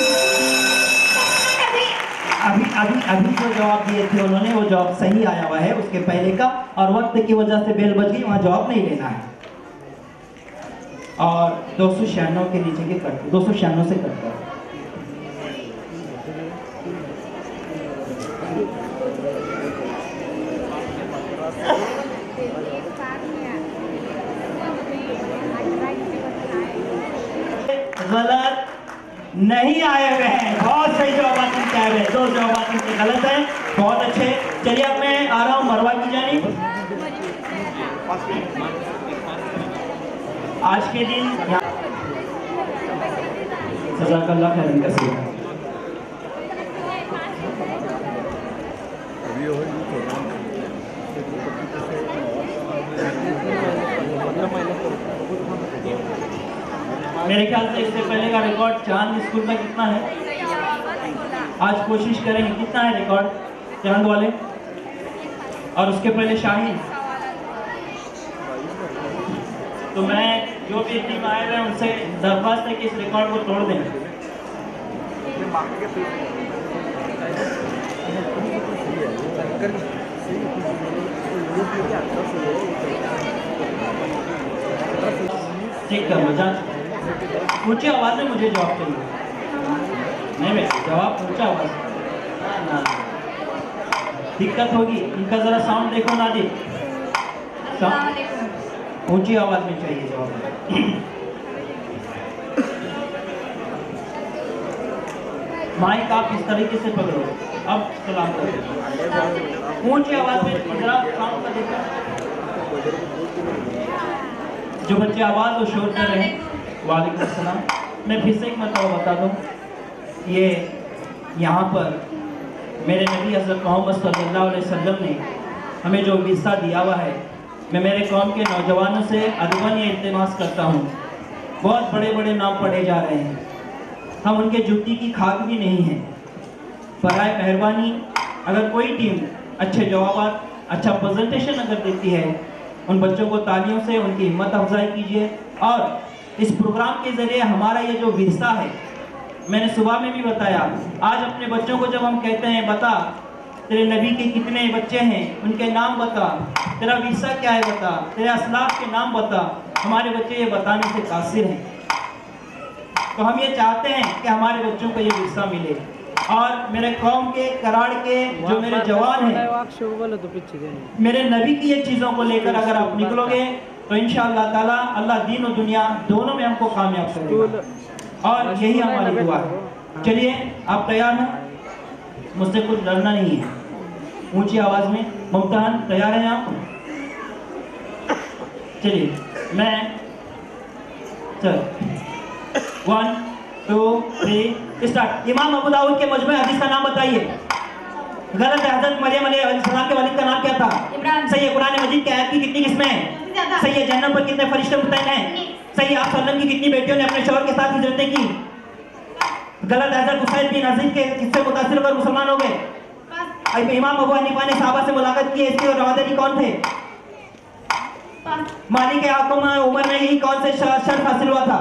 अभी जो जवाब दिए थे उन्होंने, वो जवाब सही आया हुआ है उसके पहले का, और वक्त की वजह से बेल बज गई, वहाँ जवाब नहीं लेना है। और 296 के नीचे के कट, 296 से कट कर। गलत नहीं आए हुए हैं, बहुत सही जवाब आते आए हुए हैं, 2 जवाब आते गलत है, बहुत अच्छे। चलिए अब मैं आ रहा हूँ मरवा की जानिब। आज के दिन जज़ाकल्लाह खैरन कसीर। मेरे ख्याल से इससे पहले का रिकॉर्ड चांद स्कूल का कितना है? आज कोशिश करेंगे, कितना है रिकॉर्ड चांद वाले? और उसके पहले शाहीन। तो मैं जो भी टीम आए हुए हैं उनसे दरख्वास्त है कि इस रिकॉर्ड को तोड़ दें। चेक कर लो, जांच ऊंची आवाज में मुझे जवाब चाहिए। नहीं बेटा, जवाब ऊंचा आवाज ना, दिक्कत होगी। इनका जरा साउंड देखो नादी, ऊंची आवाज में चाहिए जवाब। माइक आप इस तरीके से पकड़ो, अब सलाम करो ऊंची आवाज में, जरा साउंड का देखो। जो बच्चे आवाज और शोर कर रहे हैं, वालेकुम अस्सलाम। मैं फिर से एक मरतबा बता दूं, ये यहाँ पर मेरे नबी हज़रत मोहम्मद सल्लल्लाहु अलैहि वसल्लम ने हमें जो विरसा दिया हुआ है, मैं मेरे कौम के नौजवानों से अदबन ये इल्तिमास करता हूँ, बहुत बड़े बड़े नाम पढ़े जा रहे हैं, हम उनके जूती की खाक भी नहीं हैं। बराए मेहरबानी अगर कोई टीम अच्छे जवाब, अच्छा प्रेजेंटेशन अगर देती है, उन बच्चों को तालियों से उनकी हिम्मत अफजाई कीजिए। और इस प्रोग्राम के ज़रिए हमारा ये जो विरसा है, मैंने सुबह में भी बताया, आज अपने बच्चों को जब हम कहते हैं बता तेरे नबी के कितने बच्चे हैं, उनके नाम बता, तेरा विरसा क्या है बता, तेरे असलाफ के नाम बता, हमारे बच्चे ये बताने से कासिर हैं। तो हम ये चाहते हैं कि हमारे बच्चों को ये विरसा मिले। और मेरे कौम के कराड़ के जो मेरे जवान हैं, मेरे नबी की ये चीज़ों को लेकर अगर आप निकलोगे तो इंशाअल्लाह ताला अल्लाह दीन और दुनिया दोनों में हमको कामयाब करेगा। और यही हमारी दुआ है। चलिए आप तैयार हैं? मुझसे कुछ डरना नहीं है। ऊंची आवाज़ में मुमतान तैयार हैं आप? चलिए मैं चल 1 2 3 स्टार्ट। इमाम अबू दाऊद के मजमू हदीस का नाम बताइए। गलत है। हजरत मरियम अलैहिस्सलाम के वालिद का नाम क्या था? इमरान। सही है। कुरान मजीद की आयत की कितनी किस्में हैं? सही है। जन्नत पर कितने फरिश्ते मुतैन हैं? सही है। आप सल्लम की कितनी बेटियों ने अपने शौहर के साथ हिजरतें की? गलत है। हजरत हुसैन बिन अजीज के किससे मुतासिर होकर मुसलमान हो गए? इमाम अबू हनीफा ने सहाबा से मुलाकात की, इसके रवादरी कौन थे? मालिक हुकुम उमर में यही कौन से शर्त हासिल हुआ था?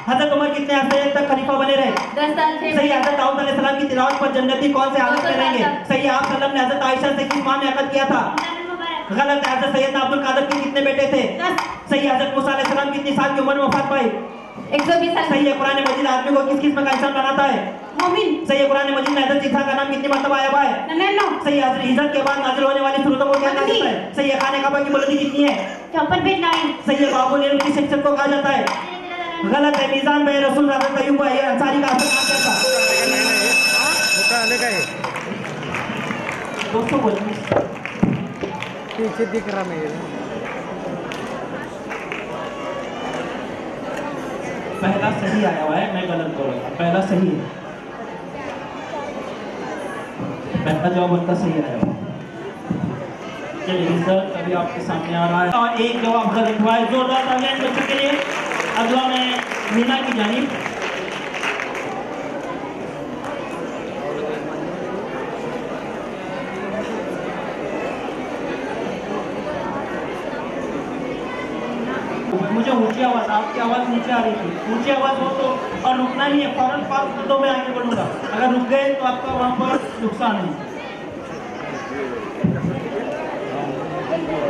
हजरत उमर कितने अरसे तक खलीफा बने रहे? 10 साल से। सही है। हजरत दाऊद अलैहिस्सलाम की तिलावत पर जन्नती कौन से हालत में रहेंगे? सही है। आप सल्लम ने हजरत आयशा से किस माह में अक़द किया था? गलत है। हजरत सैयदना अब्दुल कादर के कितने बेटे थे? 10। सही है। हजरत मूसा अलैहिस्सलाम कितनी साल की उम्र में वफात पाई? 120 साल। सही है। कुरान मजीद आदमी को किस किस्म का इंसान बनाता है? मोमिन। सही है। कुरान मजीद में हजरत ईसा का नाम कितनी मर्तबा आया हुआ है? 99। सही है। हजरत हिजरत के बाद नाज़िल होने वाली सूरतों को क्या कहा जाता है? सही है। खाने काबा की बुलंदी कितनी है? 54 फीट 9। सही है। बाबुल इल्म की शिक्षक को कहा जाता है? गलत है। मीज़ान में रसूल हजरत अय्यूब अंसारी का असल नाम क्या था? दोस्तों पीछे दिख रहा मेरे। पहला सही आया हुआ है, मैं गलत बोलूँगा। पहला सही है। पहला जवाब उनका सही आया हुआ है। चलिए रिजल्ट अभी आपके सामने आ रहा है और एक जवाब गलत हुआ है। जोरदार तालियां बच्चों के लिए। अगला मैं मीना की जानिब। मुझे ऊंची आवाज, आपकी आवाज नीचे आ रही थी। ऊंची आवाज हो तो और रुकना नहीं है, फौरन 5 मिनटों में आगे बढ़ूंगा। अगर रुक गए तो आपका वहां पर नुकसान है।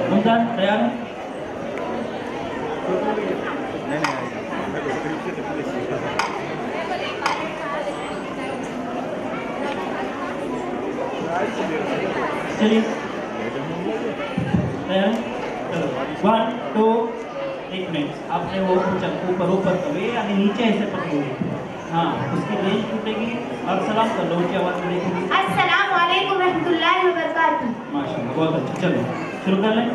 मुमतान तैयार है? चलिए तैयार है? चलो 1 2 1 मिनट। आपने वो ऊपर कभी यानी नीचे ऐसे पकड़ोगे, हाँ उसकी रेंज टूटेगी। और सलाम कर लो, ऊंची आवाज में देखेंगे। अस्सलाम वालेकुम रहमतुल्लाहि व बरकातहू। माशाल्लाह बहुत अच्छा। चलो शुरू कर लें।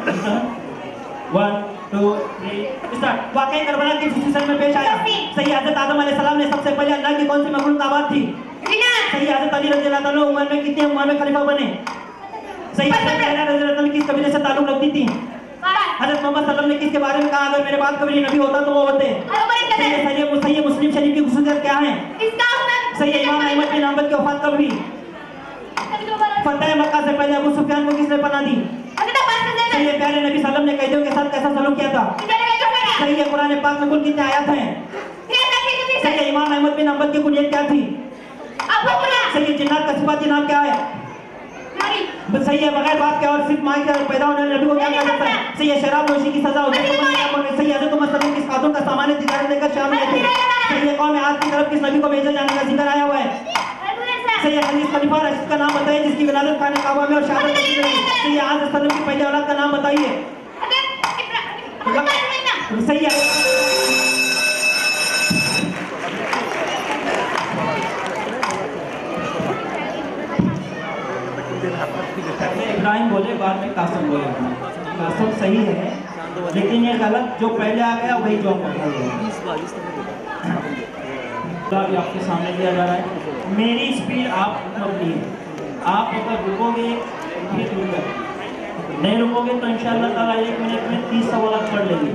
1 2 3 स्टार्ट। वाकई करबला की सिचुएशन में पेश आया। सही है। हजरत आदम अलैहिस्सलाम ने सबसे पहले अल्लाह की कौन सी मखलूक आबाद थी? सही है। हजरत अली रज़ियल्लाहु अन्हु उम्र में कितनी उम्र में खलीफा बने? सही है। हजरत ज़ैनब रज़ियल्लाहु अन्हा किस कबीले से ताल्लुक रखती थी? हजरत मोहम्मद सल्लल्लाहु अलैहि वसल्लम ने किसके बारे में कहा, अगर मेरे बाद कभी नबी होता तो वो होते? सही है। मुस्लिम शरीफ की खुसूसियत क्या है? सही है। इमाम अहमद बिन हंबल की वफात कब हुई? फतह मक्का से पहले अबू सुफियान को किसने पनाह दी? सही है। प्यारे नबी सल्लल्लाहु अलैहि वसल्लम ने कैदियों के साथ कैसा सलूक किया था? सही है। कुरान पाक में कुल कितने आयत हैं? सही है। इमाम अहमद बिन हंबल की कुनियत क्या थी? सही है। जिन्नात का सिफाती नाम क्या है? सही है। बगैर बाप के और सिर्फ माँ के पैदा होने वाले नबी को क्या कहा जाता है? सही है। शराब नोशी की सजा होती है। सही है। हजरत उमर सल्लल्लाहु अलैहि वसल्लम किस खातून का सामान्य तिजारत लेकर शाम में थे? सही है। कौम आद की तरफ किस नबी को भेजा जाने का जिक्र आया हुआ है? सही है। खलीफा खलीफा रशीद का नाम बताइए जिसकी विलादत खाने काबा में और शहादत नसीब हुई। सही है। आज सल्लम की पहली औलाद का नाम बताइए। सही है। इब्राहिम बोले, बाद में कासिम बोले। कासिम सही है, लेकिन ये गलत। जो पहले आ गया वही जॉब पकड़ा गया। अभी आपके सामने दिया जा रहा है। मेरी स्पीड आप मतलब नहीं, आप अगर रुकोगे फिर रुक गए। नहीं रुकोगे तो इंशाअल्लाह ताला 1 मिनट में 30 सवाल पढ़ लेंगे,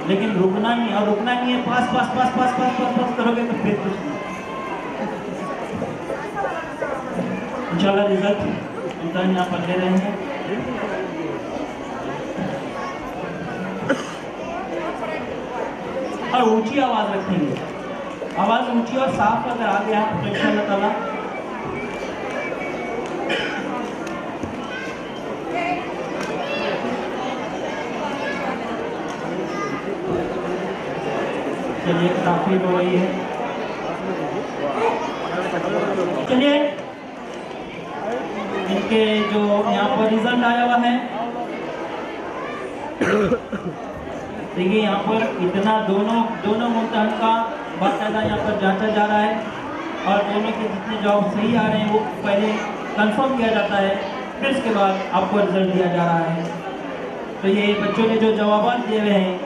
लेकिन रुकना नहीं, और रुकना नहीं है, पास पास पास पास पास पास पास करोगे तो फिर कुछ नहीं। इंशाअल्लाह रिजल्ट इम्तिहान यहाँ पर ले रहे हैं। और ऊंची आवाज रखेंगे, आवाज ऊंची और साफ अगर आ गया तो इंशाअल्लाह ताला चलिए काफी हो रही है। चलिए इनके जो यहाँ पर रिजल्ट आया हुआ है, देखिए यहाँ पर इतना दोनों मुमतहन का बाकायदा यहाँ पर जांचा जा रहा है, और दोनों के जितने जवाब सही आ रहे हैं वो पहले कंफर्म किया जाता है, फिर उसके बाद आपको रिजल्ट दिया जा रहा है। तो ये बच्चों ने जो जवाब दिए हुए हैं,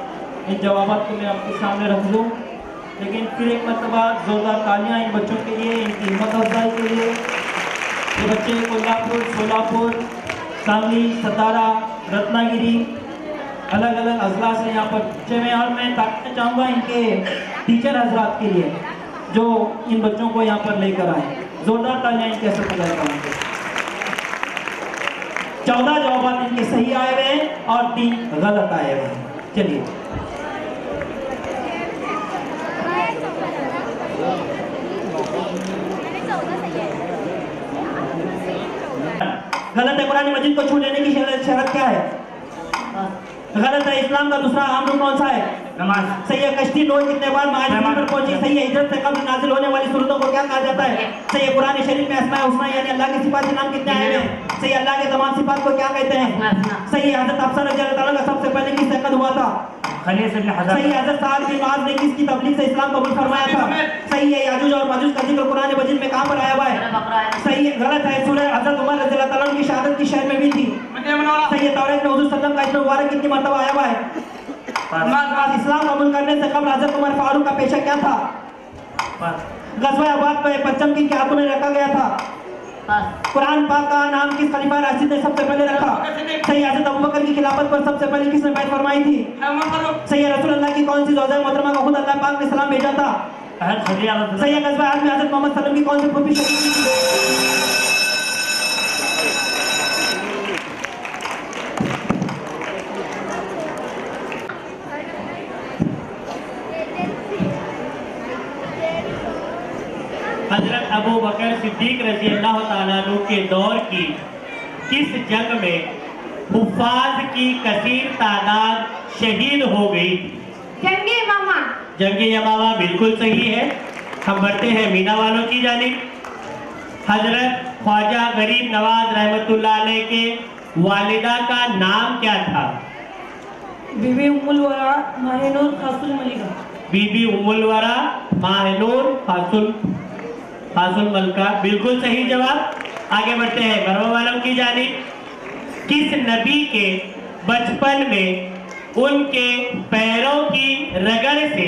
इन जवाबात को मैं आपके सामने रख दूँ, लेकिन फिर एक मरतबा जोरदार तालियां इन बच्चों के लिए, इनकी हिम्मत अफजाई के लिए। ये बच्चे कोल्हापुर, सोलापुर, सांगली, सतारा, रत्नागिरी अलग अलग अजला से यहाँ पर बच्चे में, और मैं ताकना चाहूँगा इनके टीचर हजरात के लिए जो इन बच्चों को यहाँ पर लेकर आए। जोरदार तालियां इनके असर पर लगाएंगे। 14 जवाब इनके सही आए हुए हैं और 3 गलत आए हुए हैं। चलिए गलत है। कुरान मजीद को छू लेने की शर्त क्या है? गलत है। इस्लाम का दूसरा अहम रुकन कौन सा है? नमाज। सही है। कश्ती नौ कितने बार महाजमीन पर पहुंची? सही है। हिजरत से कब्ल नाजिल होने वाली सूरतों को क्या कहा जाता है? सही है। कुरान शरीफ में अस्माए हुस्ना यानी अल्लाह के सिफात के नाम कितने आए हैं? सही है। अल्लाह के तमाम सिफात को क्या कहते हैं? सही है। हजरत हफ्सा रज़ियल्लाहु अन्हा का सबसे पहले किस अक़द हुआ था? सही है। हजरत साद बिन मुआज़ ने किसकी तबलीग से इस्लाम कबूल फरमाया था? सही है। याजूज और माजूज का जिक्र कुरान मजीद में कहां पर आया हुआ है? सही है। गलत है। सूरह हजरत उमर रज़ियल्लाहु अन्हु की शहादत की शहर में भी थी। सही है। तौरात में हुजूर सल्लल्लाहु अलैहि वसल्लम का इस्म मुबारक कितनी मर्तबा आया हुआ है? इस्लाम कबूल करने से कबल हजरत उमर फारूक का पेशा क्या था? गज़वा अबाद पे परचम किन के हाथों में रखा गया था? कुरान पाक का नाम किस खलीफा राशिद ने सबसे पहले रखा? सही है। हज़रत अबू बकर की खिलाफत पर सबसे पहले किसने बैत फरमाई थी? सही है। रसूल अल्लाह की कौन सी ज़ौजा मोहतरमा को खुद अल्लाह पाक ने सलाम भेजा था? सही है। गज़वा अहद में हज़रत मोहम्मद सल्लल्लाहु अलैहि वसल्लम की कौन सी फूफी शहीद की थी? हजरत अबू बकर सिद्दीक रज़ी अल्लाह ताला अन्हु के दौर की किस जंग में हुफ़ाज़ की कसीर तादाद शहीद हो गई? जंगे मामा। जंगे यमामा बिल्कुल सही है। हम बढ़ते हैं मीना वालों की जानिब। हजरत ख्वाजा गरीब नवाज रहमतुल्लाह अलैह के वालिदा का नाम क्या था? बीबी उम्मुल वरा माहिनूर खासुल मलिका। बीबी उम्मुल वरा माहिनूर खासुल मलका बिल्कुल सही जवाब। आगे बढ़ते हैं मरवा वालों की जानिब। किस नबी के बचपन में उनके पैरों की रगड़ से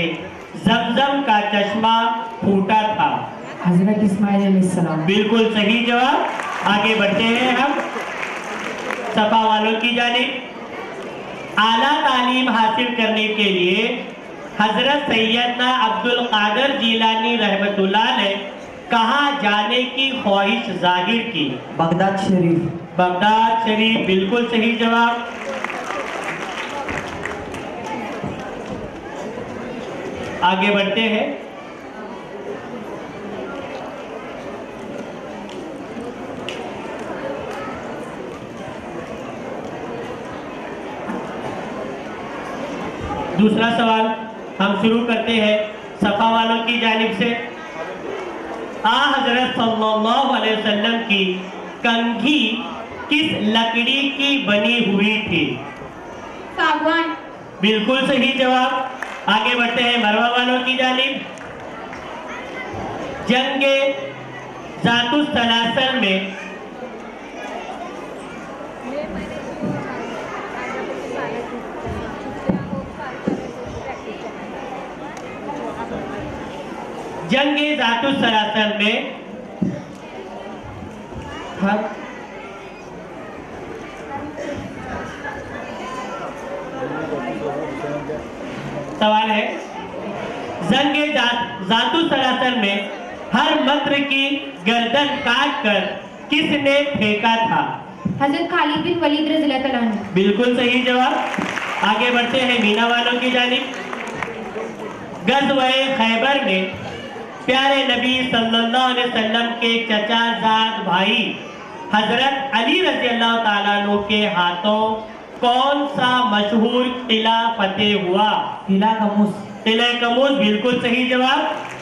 जमजम का चश्मा फूटा था? हजरत इस्माइल अलैहिस्सलाम। बिल्कुल सही जवाब। आगे बढ़ते हैं हम सफा वालों की जानिब। आला तालीम हासिल करने के लिए हजरत सैयदना अब्दुल कादिर जीलानी रहमतुल्लाह ने कहाँ जाने की ख्वाहिश जाहिर की? बगदाद शरीफ। बगदाद शरीफ बिल्कुल सही जवाब। आगे बढ़ते हैं। दूसरा सवाल हम शुरू करते हैं सफा वालों की जानिब से। हजरत सल्लल्लाहु अलैहि वसल्लम की कंघी किस लकड़ी की बनी हुई थी? सागवान। बिल्कुल सही जवाब। आगे बढ़ते हैं मरवा वालों की जानिब। जंगे ज़ातुस सलासल में जंगे ज़ातुस सलासल में सवाल है, जंगे जातु सरासर में हर मंत्र की गर्दन काट कर किसने फेंका था? हजरत खालिद बिन वलीद रज़ियल्लाहु अन्हु। बिल्कुल सही जवाब। आगे बढ़ते हैं मीना वालों की जानिब। गज़वे खैबर में प्यारे नबी सल्लल्लाहु अलैहि वसल्लम के चचाजाद भाई हजरत अली रज़ियल्लाहु ताला अन्हु के हाथों कौन सा मशहूर किला फतेह हुआ? किला कमूस। किला कमूस, बिल्कुल सही जवाब।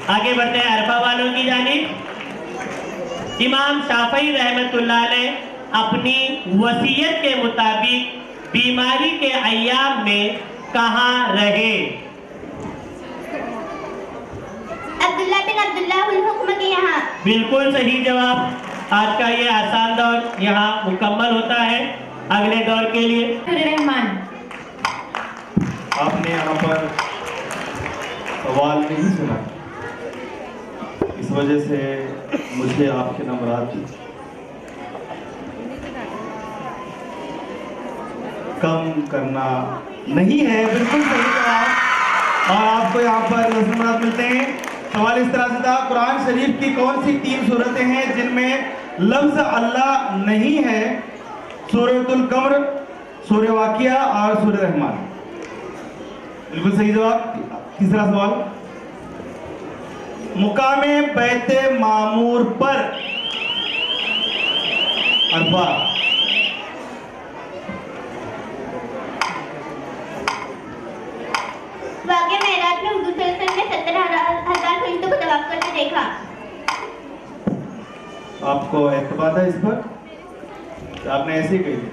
आगे बढ़ते हैं अरफा वालों की जानिब। इमाम शाफई रहमतुल्लाह अलैह अपनी वसीयत के मुताबिक बीमारी के अय्याम में कहाँ रहे? अब्दुल्ला बिन अब्दुल्लाह उल हुक्म के यहाँ। बिल्कुल सही जवाब। आज का ये आसान दौर यहाँ मुकम्मल होता है। अगले दौर के लिए रहमान। आपने यहाँ पर सवाल नहीं सुना, इस वजह से मुझे आपके नंबरात कम करना नहीं है। बिल्कुल सही जवाब और आपको यहाँ पर 10 नंबरात मिलते हैं। सवाल इस तरह से था, कुरान शरीफ की कौन सी 3 सूरतें हैं जिनमें लफ्ज अल्लाह नहीं है? सूरतुल कमर, सूरह वाकिया और सूरह रहमान। बिल्कुल सही जवाब। तीसरा सवाल, मुकामे बैते मामूर पर अरफा वाक़या मेराज में हुजूर सल्लल्लाहु अलैहि वसल्लम ने 70,000 फरिश्तों को तवाफ करते देखा। आपको एतमाद है इस पर? आपने ऐसे ही कही थी,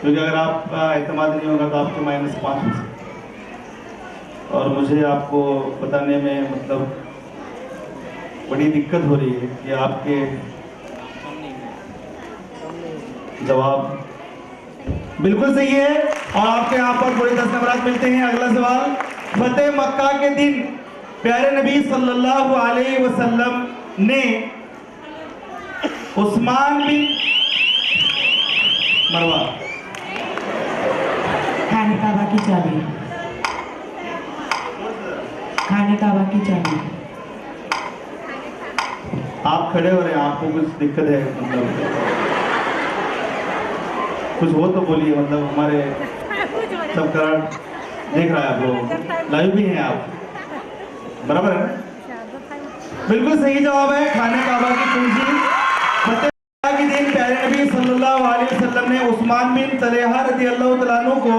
क्योंकि अगर आपका एतमाद नहीं होगा तो आपके -5 हो सकते। और मुझे आपको बताने में मतलब बड़ी दिक्कत हो रही है कि आपके जवाब बिल्कुल सही है और आपके यहाँ पर पूरे 10 नंबरात मिलते हैं। अगला सवाल, फतेह मक्का के दिन प्यारे नबी सल्लल्लाहु अलैहि वसल्लम ने उस्मान बिन मरवा खाने काबा की चाबी। खाने काबा की चाबी। आप खड़े हो रहे हैं, आपको कुछ दिक्कत है? मतलब कुछ हो तो बोलिए, मतलब हमारे सब करण देख रहा है, आप लोग लाइव भी हैं आप, बराबर है ना? बिल्कुल सही जवाब है, खाने काबा की कुंजी। फतेह के दिन प्यारे नबी सल्लल्लाहु अलैहि वसल्लम ने उस्मान बिन तलहा रज़ियल्लाहु तआला अन्हु को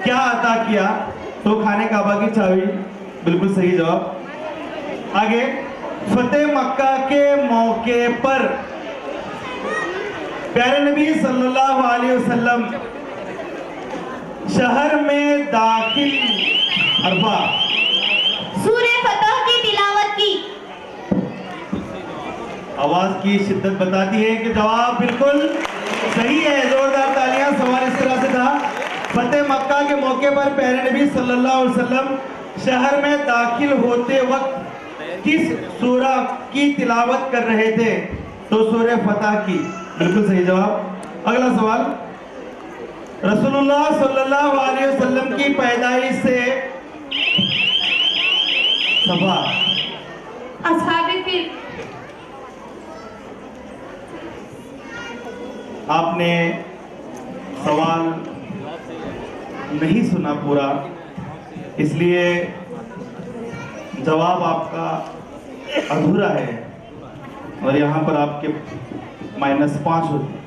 क्या अता किया? तो खाने काबा की चाबी। बिल्कुल सही जवाब। आगे, फतेह मक्का के मौके पर प्यारे नबी सल्लल्लाहु अलैहि वसल्लम शहर में दाखिल अरफा सूरह फतह की तिलावत की। आवाज की शिद्दत बताती है कि जवाब बिल्कुल सही है। जोरदार तालियां। सवाल इस तरह से था, फतेह मक्का के मौके पर प्यारे नबी सल्लल्लाहु अलैहि वसल्लम शहर में दाखिल होते वक्त किस सूरह की तिलावत कर रहे थे? तो सूरह फतह की। बिल्कुल सही जवाब। अगला सवाल, रसूलुल्लाह सल्लल्लाहु अलैहि वसल्लम की पैदाइश से सफा अस्हाबे फिल। आपने सवाल नहीं सुना पूरा, इसलिए जवाब आपका अधूरा है और यहाँ पर आपके -5 होते।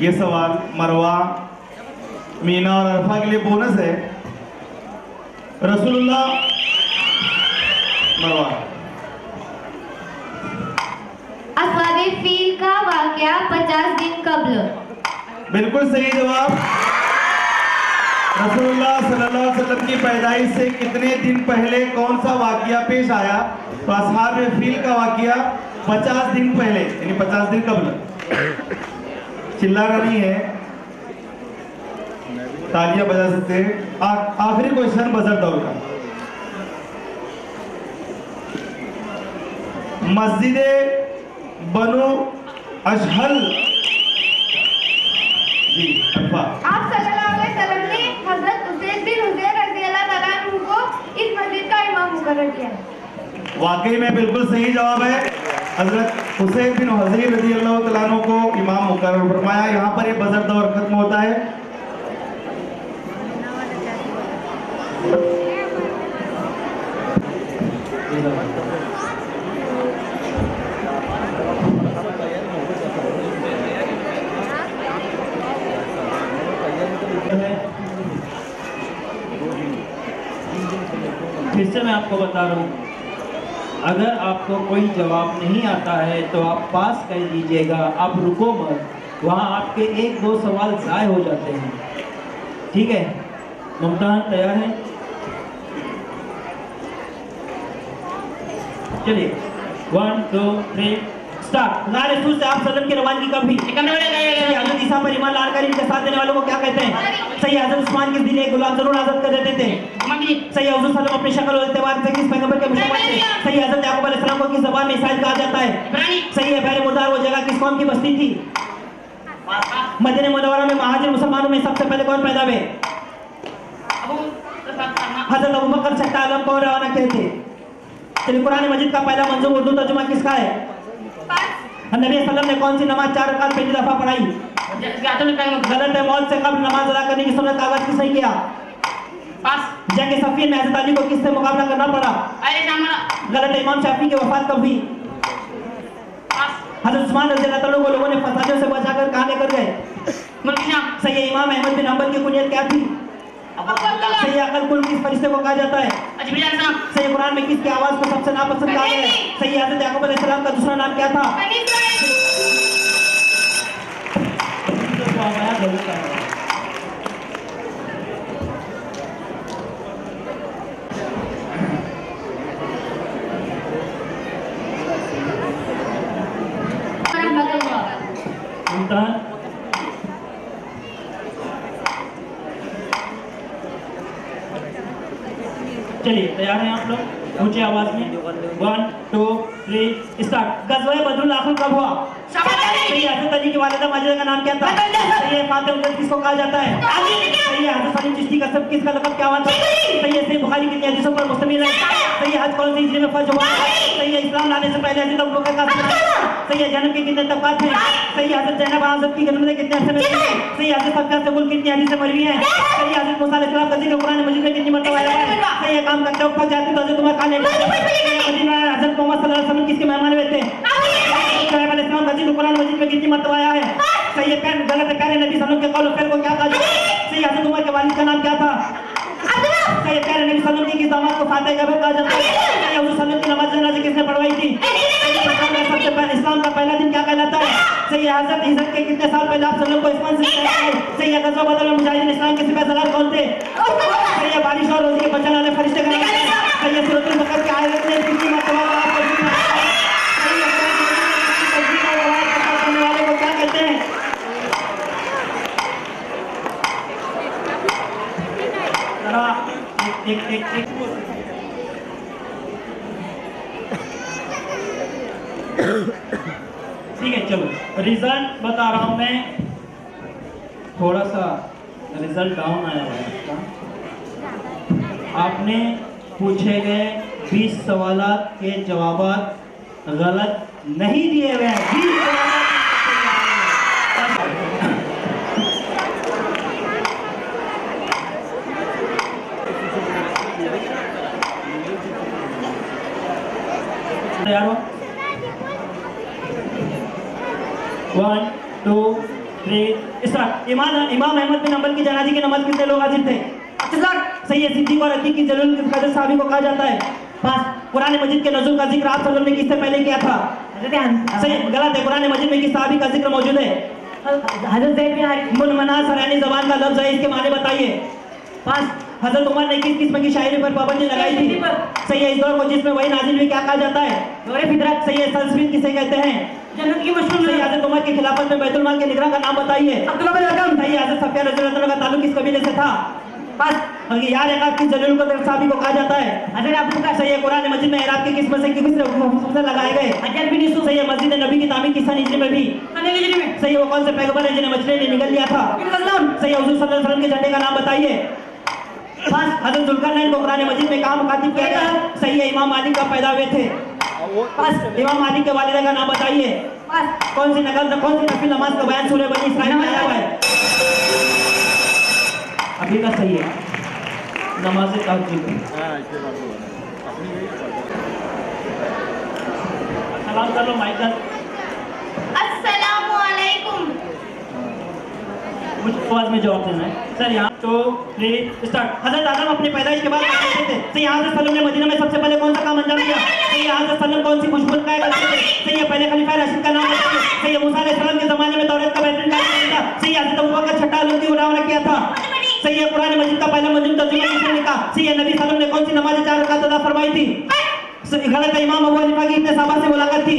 ये सवाल मरवा, मीना और अरफा के लिए बोनस है। रसूलुल्लाह मरवा। अस्हाबे फील का वाकया 50 दिन कब्ल। बिल्कुल सही जवाब। रसूलुल्लाह सल्लल्लाहु अलैहि वसल्लम की पैदाइश से कितने दिन पहले कौन सा वाकया पेश आया? तो अस्हाब फील का वाकया 50 दिन पहले, यानी 50 दिन कब्ल। चिल्लाना नहीं है, तालियां बजा सकते हैं। आखिरी क्वेश्चन बजर दौर का, मस्जिद बनु अशहल जी अरफा। आप सल्लल्लाहु अलैहि वसल्लम ने हजरत हुसैन बिन हुसैन किया है। वाकई में बिल्कुल सही जवाब है। हजरत हुसैन बिन हज़ीर रज़ी अल्लाह तआला अन्हु को इमाम मुकर्रर फरमाया। यहाँ पर ये बजर दौर खत्म होता है। फिर से मैं आपको बता रहा हूँ, अगर आपको कोई जवाब नहीं आता है तो आप पास कर दीजिएगा, आप रुको मत, वहाँ आपके 1-2 सवाल ज़ाय हो जाते हैं। ठीक है, मुमतान तैयार है? चलिए 1 2 3 स्टार्ट। गाने रसूल से आप सल्लम की रवानगी कब हुई? हज़रत ईसा पर ईमान लाकर इनके साथ देने वालों को क्या कहते हैं? सही हज़रत उस्मान किस दिन एक गुलाम जरूर आज़ाद कर देते थे? सही हुज़ूर सल्लम अपनी शक्ल और इत्तेबार से किस पैगंबर के मुशाबह थे? सही हज़रत याकूब अलैहिस्सलाम को किस ज़बान में ईसाई कहा जाता है? सही है, बहर मुदार वो जगह किस कौम की बस्ती थी? मदीना मुनव्वरा में महाजिर मुसलमानों में सबसे पहले कौन पैदा हुए? हज़रत अबू बकर छठा आलम को रवाना किए थे। चलिए, कुरान मजीद का पहला मंजूम उर्दू तर्जुमा किसका है? नबी सल्लम ने कौन सी नमाज 4 रकात पहली दफा पढ़ाई? गलत है, मौत से कब्ल नमाज अदा करने की सुन्नत का आगाज किसने किया? जंग सफ़ीन में हज़रत अली को किससे मुकाबला करना पड़ा? गलत है, इमाम शाफी की वफात कब हुई? हज़रत उस्मान रज़ी अल्लाह तआला को लोगों ने फसादों से बचाकर कहाँ लेकर गए? सही है, इमाम अहमद बिन हंबल की कुनियत क्या थी? सही है, अकल कुल किस फरिश्ते को कहा जाता है? सही है, कुरान में किसकी आवाज को सबसे नापसंद कहा गया है? सही है, हज़रत याकूब अलैहिस्सलाम का दूसरा नाम क्या था? चलिए, तैयार हैं आप लोग? ऊंची आवाज में 1 2 3 स्टार्ट। गज़वा बदरुल आखिर कब हुआ? सही है, हज़रत अली की वालिदा माजिदा का नाम क्या था? सही है, फातिमा उम्मत किसको कहा जाता है? सही है, हज़रत सलीम चिश्ती का सब किसका लक़ब क्या हुआ था? सही है, सही बुखारी कितनी हदीसों पर मुश्तमिल है? सही है, हज कौन सी हिजरी में फर्ज हुआ? सही है, इस्लाम लाने से पहले हज़रत अबू बकर का सही है, जन्म के कितने तबक़ात हैं? सही है, हज़रत ज़ैनब हज़रत की जन्म से कितने अरसे में? सही है, हज़रत सफिया से कुल कितनी हदीसें मरवी हैं? सही है, हज़रत मूसा अलैहिस्सलाम का जिक्र कुरान मजीद में कितनी मरतबा आया है? सही है, काम करते वक्त जाते तो हज़रत उमर खान ने मदीना हज़रत मोहम्मद सल्लल्लाहु अलैहि वसल्लम किसके मेहमान हुए थे? शुएब अलैहिस्सलाम का जिक्र कुरान मजीद में कितनी मरतबा आया है? सही है, गलत है, प्यारे नबी सल्लल्लाहु अलैहि वसल्लम के कौल और फ़िल को क्या कहा जाता है? सही है, हज़रत उमर के वालिद का नाम क्या था? सही है, प्यारे नबी सल्लल्लाहु अलैहि वसल्लम की किस दामाद को फातिहा का कहा जाता है? सही है, हुज़ूर सल्लल्लाहु अलैहि वसल्लम की नमाज जनाज़ा किसने पढ़वाई थी? सबसे पहले इस्लाम का पहला दिन क्या कहलाता है? सही है, हज़रत हिजरत के कितने साल पहले आप सल्लल्लाहु अलैहि वसल्लम को इस्लाम से है? सही है, गज़वा बदर में मुजाहिदीन इस्लाम के सिपाहीसालार कौन थे? सही है, बारिश और रोज़ी के बचाने वाले फरिश्ते का नाम क्या है? सही है, सूरतुल बकरा की आयत में कितनी मरतबा आप को सुना है? सही है, तस्बीह और आवाज़ करने वाले को क्या कहते हैं? एक ठीक है, चलो रिजल्ट बता रहा हूं मैं। थोड़ा सा रिजल्ट डाउन आया हुआ है आपका। आपने पूछे गए 20 सवालात के जवाब गलत नहीं दिए हुए हैं। 20 तैयार हो? 1 2 3 स्टार्ट। इमाम अहमद बिन हंबल की जनाजे की नमाज कितने लोग हाजिर थे? सही है, सिद्दीक और अतीक की जलूल कदर साहबी को कहा जाता है। 5 कुरान मजीद के नज़ुल का जिक्र आप सल्लल्लाहु अलैहि वसल्लम ने किससे पहले किया था? सही, गलत है, कुरान मजीद में किस साहबी का जिक्र मौजूद है? हज़रत ज़ैद बिन हारिसा। मुनमना सरानी ज़बान का लफ्ज़ है, इसके माने बताइए। 5 हज़रत उमर ने किस किस्म की शायरी पर पाबंदी लगाई थी? सही है, इस दौर को जिसमें वही नाजिल हुई क्या कहा जाता है? दौरे फितरत। सही है, संस्कृत किसे कहते हैं? जन्नत की मशहूर। सही, हज़रत उमर की खिलाफत में बैतुल माल के निगरान का नाम बताइए। अब्दुल्लाह बिन अरकम। सही, हज़रत सफिया रज़ियल्लाहु अन्हा का ताल्लुक किस कबीले से था? 5 यार इराक की जलील को साहबी को कहा जाता है? हज़रत अबू बकर। सही है, कुरान मजीद में इराक की किस में से किस से लगाए गए? हज्जाज बिन यूसुफ। सही है, मस्जिद नबी की तामीर किस सन हिजरी में भी? सही है, वो कौन से पैगंबर है जिन्हें मछली ने निगल लिया था? सही है, हुज़ूर सल्लल्लाहु अलैहि वसल्लम के झंडे का नाम बताइए। बस हजरत जुल्करनैन को कुरान मजीद में कहाँ मुखातिब किया गया? सही है, इमाम मालिक का पैदा हुए थे। बस इमाम मालिक के वालिदा का नाम बताइए। बस कौन सी नफिल नमाज का बयान सूरह बनी इसराइल में आया हुआ है? अभी का सही है, नमाज तहज्जुद। सलाम कर लो माइकल। अस्सलामु अलैकुम। मुझे आवाज में जवाब देना है सर। यहाँ तो स्टार्ट। हजरत आदम अपने पैदाइश के बाद कैसे थे? सही हजरत सल्लम ने मदीना में सबसे पहले कौन सा काम अंजाम दिया? सही हजरत सल्लम कौन सी खुशबू का करते थे? सही पहले खलीफा राशिद का नाम बताइए। सही मूसा अलैहिस्सलाम के जमाने में तौरात का बेहतरीन कार्य था। सही हजरत अबू बकर छठा आलम की उड़ावना किया था। सही है, कुरान मजीद का पहला मजमून तर्जुमा किसने लिखा? सही है, नबी सल्लम ने कौन सी नमाज 4 रकात अदा फरमाई थी? गलत है, इमाम अबू हनीफा की इतने साहबा से मुलाकात थी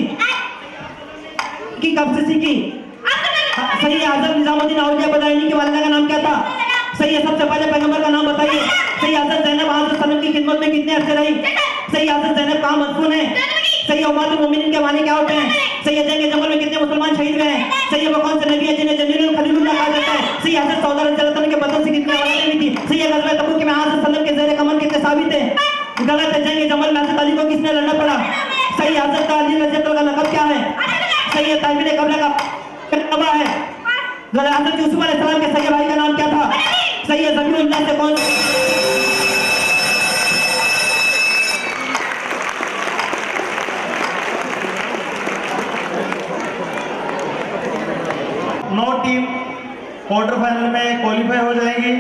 कि कब से सीखी? सही है, हजरत निजामुद्दीन औलिया बदायूनी की वालिदा का नाम क्या था? सही है, सबसे पहले पैगंबर का नाम बताइए। सही है, हजरत ज़ैनब हजरत सल्लम की खिदमत में कितने अरसे रही? सही है, हजरत ज़ैनब कहाँ मदफून है? सही है, उम्मतुल मोमिनीन के मानी क्या होते हैं? सही है, जंग जमल में कितने मुसलमान शहीद हुए हैं? सही है, वो कौन से नबी है जिन्हें जमीलुल खलीलुल्लाह कहा जाता है? सही है, हजरत सौदा रज़ियल्लाहु अन्हा के बदन से कितनी औलादें हुई थी? सही है, ग़ज़वा तबूक में हजरत सल्लम के ज़ेर कमर कितने साबित है? गलत है, जंग जमल में हजरत अली को किसने लड़ना पड़ा? सही है, हजरत अली रज़ियल्लाहु अन्हु का लक़ब क्या है? सही है, ताबिर क़बला का तबा है। हजरत यूसुफ अलैहिस्सलाम के सगे भाई का नाम क्या था? सही है, ज़मीनुल्लाह से कौन? नौ टीम क्वार्टर फाइनल में क्वालिफाई हो जाएंगी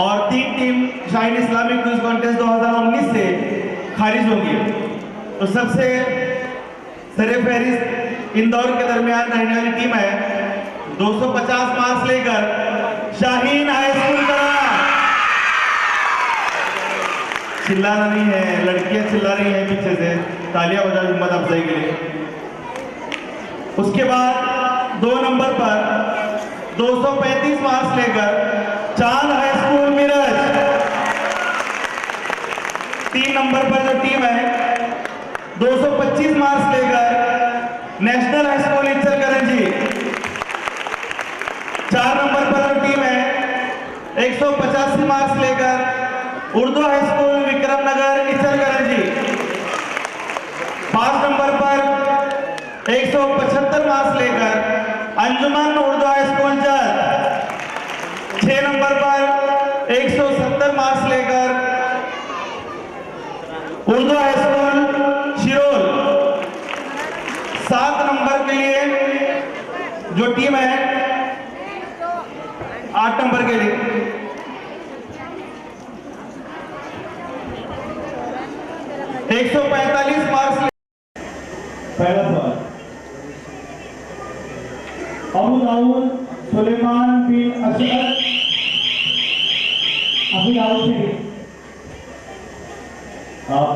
और 3 team Shaheen Islamic quiz contest 2019 से खारिज होंगी। तो सबसे सरे-फहरिस्त इंदौर के दरमियान रहने वाली टीम है 250 मार्क्स लेकर शाहीन हाई स्कूल का। चिल्लाना नहीं है, लड़कियां चिल्ला रही हैं पीछे से, तालियां बजाओ हिम्मत अफजाई के लिए। उसके बाद 2 नंबर पर 235 मार्क्स लेकर चांद हाई स्कूल मिरज। 3 नंबर पर जो टीम है 225 मार्क्स लेकर national high school Ichalkaranji. 4 number पर जो टीम है 185 मार्क्स लेकर Urdu high school Vikramnagar Ichalkaranji. 5 number पर 175 मार्क्स लेकर अंजुमन उर्दू हाई स्कूल जत। 6 नंबर पर 170 मार्क्स लेकर Urdu high school Shirol. 7 number के लिए जो टीम है 8 नंबर के लिए 145 मार्क्स। पहला सवाल, अबू दाऊद सुलेमान बिन अशअद अबू दाऊद से। आप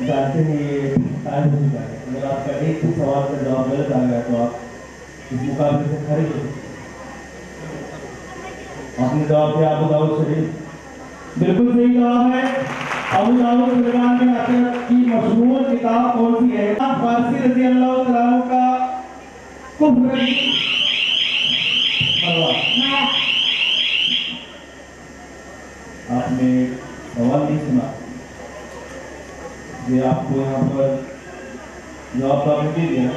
जानते हैं ये टाइम हो चुका है। अगर आपका एक ही सवाल का जवाब गलत आ गया तो आप इस मुकाबले से खारिज हो। आपने जवाब दिया अबू दाऊद शरीफ, बिल्कुल सही जवाब है। अबू दाऊद सुलेमान बिन अशअद की मशहूर किताब कौन सी है? फारसी रज़ी अल्लाह तआला का कुफ्र। आपने सवाल नहीं सुना, ये आपको यहाँ पर जवाब तो आपने दे दिया,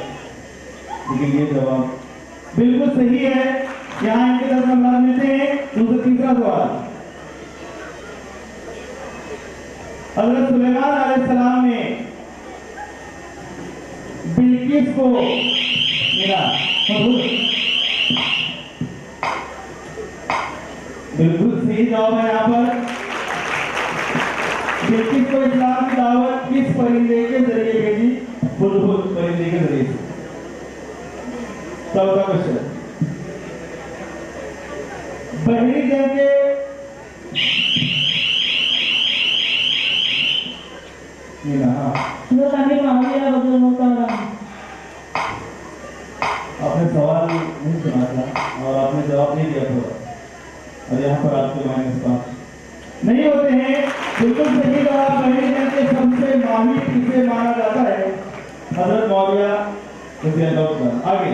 लेकिन ये जवाब बिल्कुल सही है। यहाँ इनके 10 नंबर मिलते हैं। दूसरा तीसरा सवाल, हज़रत सुलेमान अलैहिस्सलाम ने बिल्किस को मिला। बिल्कुल सही जवाब है यहाँ पर। बिल्किस को इस्लाम की दावत किस परिंदे के जरिए भेजी? बुलबुल परिंदे के जरिए से। चौथा क्वेश्चन, बहरी जंग के आपने सवाल नहीं सुना था और आपने जवाब नहीं दिया था और यहाँ पर आपके -5 नहीं होते हैं। बिल्कुल सही जवाब बहरी जंग के सबसे माहिर किसे माना जाता है? हजरत मौलिया रज़ी अल्लाह अन्हु। आगे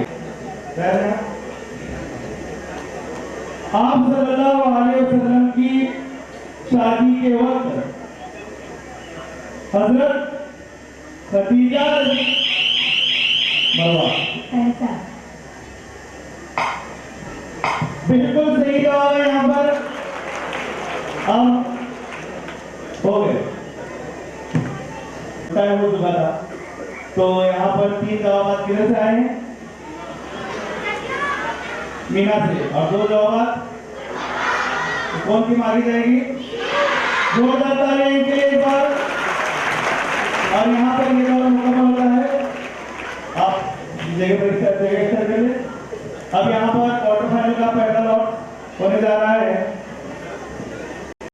आप सल्लल्लाहु अलैहि वसल्लम की शादी के वक्त हजरत खदीजा मरवा। ऐसा बिल्कुल सही जवाब है यहाँ पर। हम हो गए, टाइम हो चुका था। तो यहाँ पर 3 जवाब किधर से आए हैं? मीना से। और 2 जवाब कौन की मारी जाएगी? जोरदार तालियां इनके लिए एक बार। और यहाँ पर